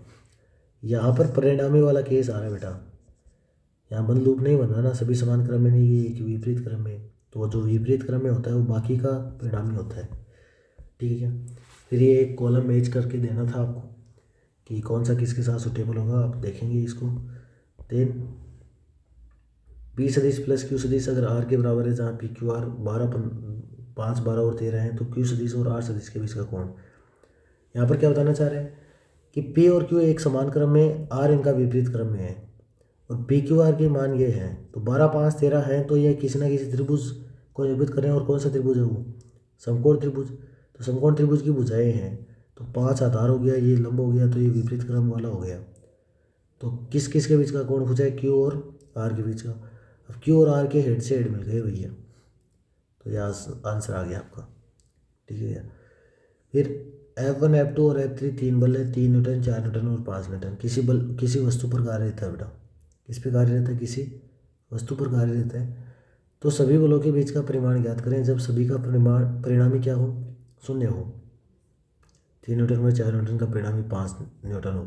यहाँ पर परिणामी वाला केस आ रहा है बेटा, यहाँ बंद लूप नहीं बन रहा ना, सभी समान क्रम में नहीं, ये एक विपरीत क्रम में। तो जो विपरीत क्रम में होता है वो बाकी का परिणामी होता है, ठीक है क्या? फिर ये एक कॉलम मैच करके देना था आपको कि कौन सा किसके साथ सुटेबल होगा, आप देखेंगे इसको। देन बी सदिश प्लस क्यू सदिश अगर आर के बराबर है, जहाँ पी क्यू आर 5, 12 और 13 हैं, तो क्यू सदिश और आर सदिश के बीच का कोण। यहाँ पर क्या बताना चाह रहे हैं कि पी और क्यू एक समान क्रम में, आर इनका विपरीत क्रम में है, और पी क्यू आर के मान ये हैं। तो 12, 5, 13 हैं, तो ये किसी ना किसी त्रिभुज को निरूपित करें, और कौन सा त्रिभुज है वो? समकोण त्रिभुज। तो समकोण त्रिभुज की भुजाएं हैं, तो 5 आधार हो गया, ये लंब हो गया, तो ये विपरीत क्रम वाला हो गया। तो किस किस के बीच का कोण पूछा है? क्यू और आर के बीच का। अब क्यू और आर के हेड से हेड मिल गए भैया, तो यह आंसर आ गया आपका, ठीक है भैया। फिर F1, F2 और F3 तीन बल है, 3 न्यूटन, 4 न्यूटन और 5 न्यूटन। किसी वस्तु पर कार्य रहता है बेटा। किस पे कार्य रहता है? किसी वस्तु पर कार्य रहता है। तो सभी बलों के बीच का परिमाण ज्ञात करें जब सभी का परिणामी क्या हो? 0 हो। 3 न्यूटन में 4 न्यूटन का परिणामी 5 न्यूटन हो,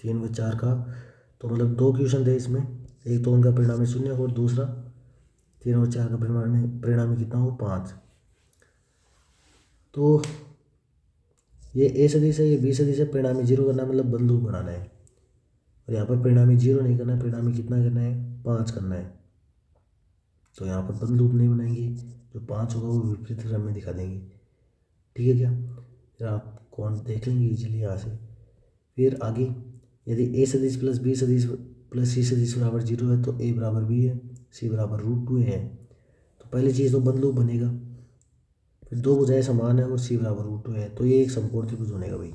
3 में 4 का, तो मतलब 2 क्वेश्चन थे इसमें। एक तो उनका परिणामी 0 हो, और दूसरा 3 और 4 का परिणामी कितना हो? 5। तो ये ए सदिश है, ये बी सदिश है, परिणामी 0 करना है, मतलब बंद लूप बनाना है। और यहाँ पर परिणामी 0 नहीं करना है, परिणामी कितना करना है? 5 करना है। तो यहाँ पर बंद लूप नहीं बनाएंगे, जो 5 होगा वो विपरीत क्रम में दिखा देंगे, ठीक है क्या? फिर आप कौन देख लेंगे इजीली यहाँ से। फिर आगे, यदि ए सदिश प्लस बी सदिश प्लस सी सदिश बराबर 0 है, तो ए बराबर बी है, सी बराबर √2 है। तो पहली चीज़ तो बंद लूप बनेगा। फिर दो भुजाएं समान है और सी बराबर √2 है, तो ये एक समकोण त्रिभुज बनेगा भाई।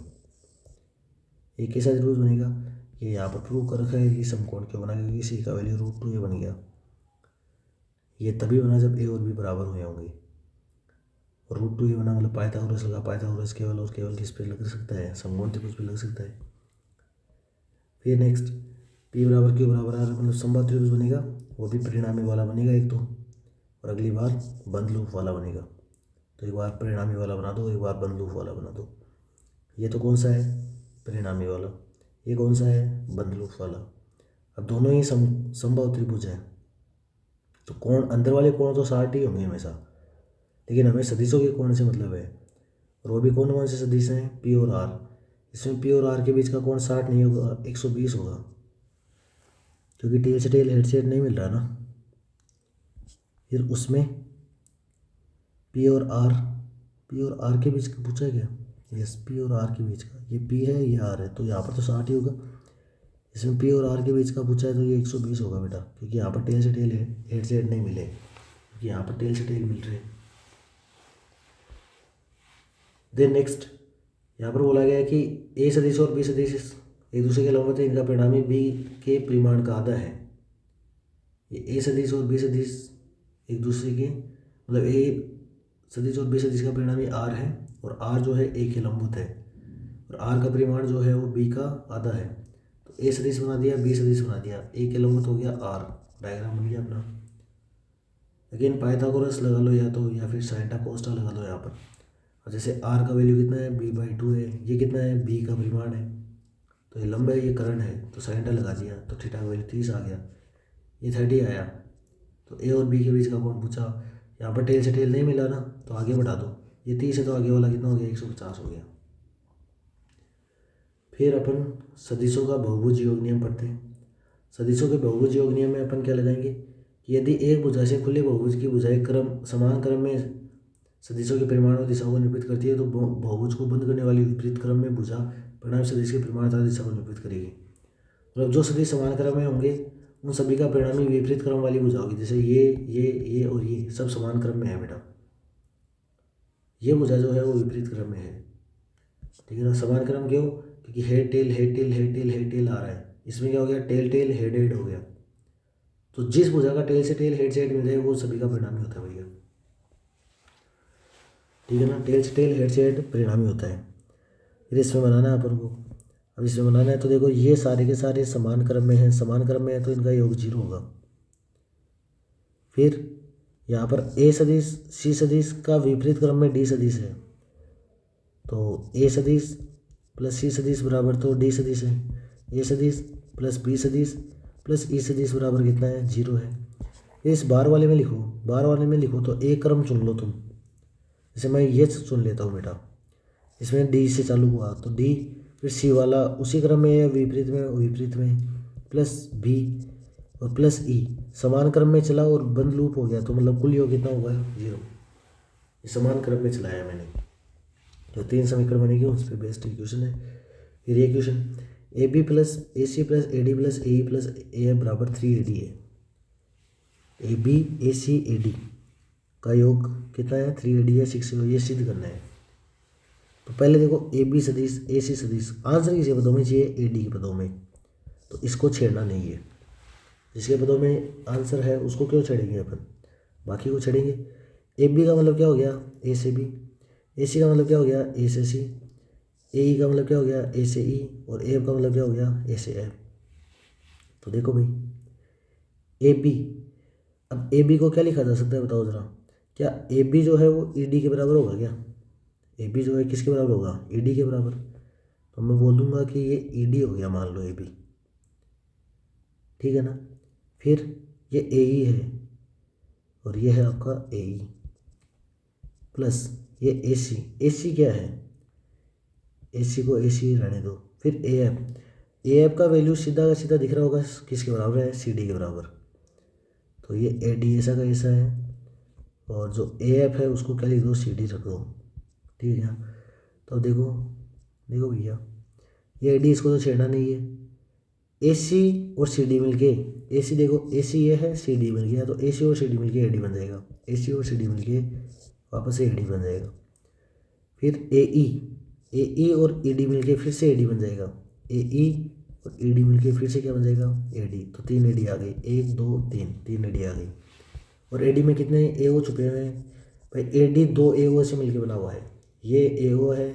एक कैसा त्रिभुज बनेगा? ये यहाँ पर प्रूव कर रखा है कि समकोण क्यों बना, क्योंकि सी का वैल्यू √2 ये बन गया। ये तभी बना जब ए और बी बराबर हुए होंगे। और √2 ये बना मतलब पाइथागोरस लगा, पाइथागोरस केवल और केवल किस पे लग सकता है? समकोण त्रिभुज पे लग सकता है। फिर नेक्स्ट, पी बराबर क्यू बराबर आर, मतलब समबाहु त्रिभुज बनेगा, वो भी परिणामी वाला बनेगा एक तो, और अगली बार बंद लूप वाला बनेगा। तो एक बार परिणामी वाला बना दो, एक बार बंद लूप वाला बना दो। ये तो कौन सा है? परिणामी वाला। ये कौन सा है? बंद लूप वाला। अब दोनों ही समबाहु त्रिभुज हैं, तो कोण, अंदर वाले कोण तो 60 ही होंगे हमेशा, लेकिन हमें सदिशों के कोण से मतलब है। और वो भी कौन कौन से सदिश हैं? पी और आर। इसमें पी और आर के बीच का कोण 60 नहीं होगा, 120 होगा, क्योंकि टेल से टेल हेड से हेड नहीं मिल रहा ना। फिर उसमें पी और आर के बीच का पूछा है क्या? यस, पी और आर के बीच का, ये पी है ये आर है, तो यहाँ पर तो 60 ही होगा। इसमें पी और आर के बीच का पूछा है, तो ये 120 होगा बेटा, क्योंकि यहाँ पर टेल से टेल हेड से हेड नहीं मिले, क्योंकि यहाँ पर टेल से टेल मिल रहे हैं। देन नेक्स्ट, यहाँ पर बोला गया है कि ए सदिश और बी सदिश एक दूसरे के लंबवत है, इनका परिणामी बी के परिमाण का आधा है। ये ए सदिश और बी सदिश एक दूसरे के, मतलब ए सदिश और बी सदिश का परिणामी आर है, और आर जो है ए के लंबवत है, और आर का परिमाण जो है वो बी का आधा है। तो ए सदिश बना दिया, बी सदिश बना दिया, ए के लंबवत हो गया आर, डायग्राम बन गया अपना। लेकिन पाइथागोरस लगा लो या तो, या फिर साइंटा कोस्टा लगा लो यहाँ पर। और जैसे आर का वैल्यू कितना है? b/2 है। ये कितना है? बी का परिमाण है, तो ये लंबा है, ये कर्ण है, तो साइंटा लगा दिया, तो थीटा का वैल्यू 30 आ गया, ये 30 आया। तो ए और बी के बीच का कोण पूछा, यहाँ पर टेल से टेल नहीं मिला ना, तो आगे बढ़ा दो, ये 30 है, तो आगे वाला कितना हो गया? 150 हो गया। फिर अपन सदिशों का बहुभुज योग नियम पढ़ते हैं। सदिशों के बहुभुज योग नियम में अपन क्या लगाएंगे कि यदि एक भुजा से खुले बहुभुज की भुजाएं समान क्रम में सदिशों के परिमाण और दिशा को निरूपित करती है, तो बहुभुज को बंद करने वाली विपरीत क्रम में भुजा परिणामी सदिश के परिमाण तथा दिशा को निरूपित करेगी। मतलब जो सदिश समान क्रम में होंगे उन सभी का परिणामी विपरीत क्रम वाली भुजा होगी। जैसे ये और ये सब समान क्रम में है बेटा, ये भुजा जो है वो विपरीत क्रम में है, ठीक है ना। समान क्रम क्यों? क्योंकि head tail head tail head tail head tail आ रहा है, इसमें क्या हो गया? टेल टेल हेड हेड हो गया, तो जिस भुजा का टेल से टेल हेड से हेड मिल जाए वो सभी का परिणामी होता है भैया, ठीक है ना। टेल से टेल हेड से हेड परिणामी होता है। फिर इसमें बनाना है अपन को। अब इसमें बनाना है तो देखो ये सारे के सारे समान क्रम में हैं, समान क्रम में है तो इनका योग 0 होगा। फिर यहाँ पर ए सदिश सी सदिश का विपरीत क्रम में डी सदिश है, तो ए सदिश प्लस सी सदिश बराबर तो डी सदिश है। ए सदिश प्लस बी सदिश प्लस ई सदिश बराबर कितना है, 0 है। इस बार वाले में लिखो, बार वाले में लिखो तो एक क्रम चुन लो तुम। जैसे मैं ये चुन लेता हूँ बेटा, इसमें डी से चालू हुआ तो डी, फिर सी वाला उसी क्रम में या विपरीत में, विपरीत में प्लस बी और प्लस ई समान क्रम में चला और बंद लूप हो गया, तो मतलब कुल योग कितना होगा, 0। ये समान क्रम में चलाया मैंने, तो 3 समीकरण बनेगी, उस पर बेस्ड इक्वेशन है। फिर ये equation A B plus A C plus A D plus A plus A बराबर 3AD है। A B A C A D का योग कितना है, 3AD है, 6 ये सिद्ध करना है। तो पहले देखो ए बी सदिश ए सी सदिश आंसर किसी पदों में चाहिए, ए डी के पदों में, तो इसको छेड़ना नहीं है। जिसके पदों में आंसर है उसको क्यों छेड़ेंगे अपन, बाकी को छेड़ेंगे। ए बी का मतलब क्या हो गया, ए से बी। ए सी का मतलब क्या हो गया, ए से सी। ए ई का मतलब क्या हो गया, ए से ई। और ए का मतलब क्या हो गया, ए से एफ। तो देखो भाई ए बी, अब ए बी को क्या लिखा जा सकता है बताओ ज़रा, क्या ए बी जो है वो ई डी के बराबर होगा क्या, ए बी जो है किसके बराबर होगा, ई डी के बराबर। तो मैं बोल दूंगा कि ये ई डी हो गया, मान लो ए बी, ठीक है ना। फिर ये ए ई है और ये है आपका ए ई प्लस ये ए सी। ए सी क्या है, ए सी को ए सी रहने दो। फिर ए एफ, ए एफ का वैल्यू सीधा का सीधा दिख रहा होगा, किसके बराबर है, सी डी के बराबर। तो ये ए डी ऐसा का ऐसा है, और जो ए एफ है उसको क्या लिख दो, सी डी रख दो, ठीक है। तो देखो देखो भैया ये ए डी इसको तो छेड़ना नहीं है। ए सी और सी डी मिल के, ए सी देखो ए सी ये है, सी डी मिल गया, तो ए सी और सी डी मिल के ए डी बन जाएगा। ए सी और सी डी मिल के वापस से ए डी बन जाएगा। फिर ए ई और ई डी मिल के फिर से ए डी बन जाएगा। ए ई और ई डी मिल के फिर से क्या बन जाएगा, ए डी। तो 3 ए डी आ गई, 1 2 3 ए डी आ गई। और ए डी में कितने ए ओ छुपे हुए हैं भाई, ए डी 2 ए ओ से मिलकर बना हुआ है। ये ए ओ है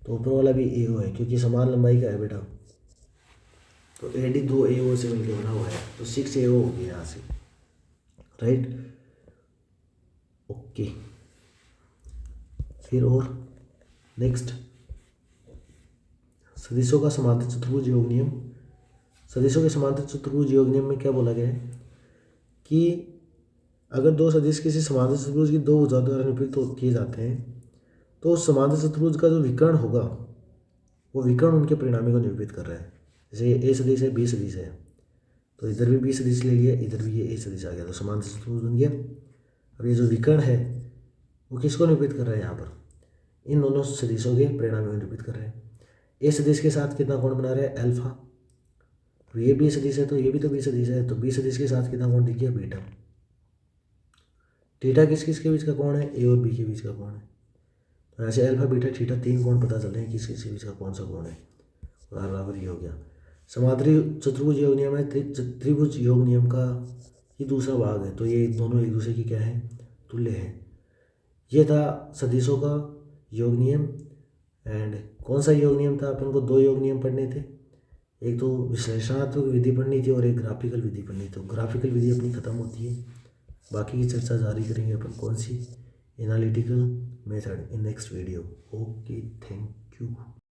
तो ऊपर वाला भी ए ओ है, क्योंकि समान लंबाई का है बेटा। तो ए डी 2 ए ओ से मिलकर बना हुआ है, तो 6 ए ओ हो गया यहाँ से, राइट, ओके। फिर और नेक्स्ट सदिशों का समांतर चतुर्भुज योग नियम। सदिशों के समांतर चतुर्भुज योग नियम में क्या बोला गया है कि अगर दो सदिश किसी समांतर चतुर्भुज की 2 भुजाओं द्वारा निरूपित किए जाते हैं तो उस समांतर चतुर्भुज का जो विकर्ण होगा वो विकर्ण उनके परिणामी को निरूपित कर रहा है। जैसे ए सदिश है, बी सदिश है, तो इधर भी बी सदिश ले लिया, इधर भी ये ए सदिश आ गया, तो समांतर चतुर्भुज बन गया। अब ये जो विकर्ण है वो किसको निरूपित कर रहा है, यहाँ पर इन दोनों सदिशों के परिणामी को निरूपित कर रहे हैं। ए सदिश के साथ कितना कोण बना रहा है, अल्फा। तो ये बी सदिश है तो ये भी तो बी सदिश है, तो बी सदिश के साथ कितना कोण दिख गया, बीटा। थीटा किस किस के बीच का कोण है, ए और बी के बीच का कोण है। तो ऐसे अल्फा बीटा थीटा 3 कोण पता चल रहे हैं किस किस के बीच का कौन सा कोण है, और आर बराबर ये हो गया। समांतरी चतुर्भुज योग नियम है, त्रिभुज योग नियम का ये दूसरा भाग है, तो ये दोनों एक दूसरे की क्या है, तुल्य है। ये था सदिशों का योग नियम। एंड कौन सा योग नियम था, अपन को 2 योग नियम पढ़ने थे, एक तो विश्लेषणात्मक विधि पढ़नी थी और एक ग्राफिकल विधि पढ़नी थी। तो ग्राफिकल विधि अपनी खत्म होती है, बाकी की चर्चा जारी करेंगे अपन कौन सी, analytical method in next video. Okay, thank you.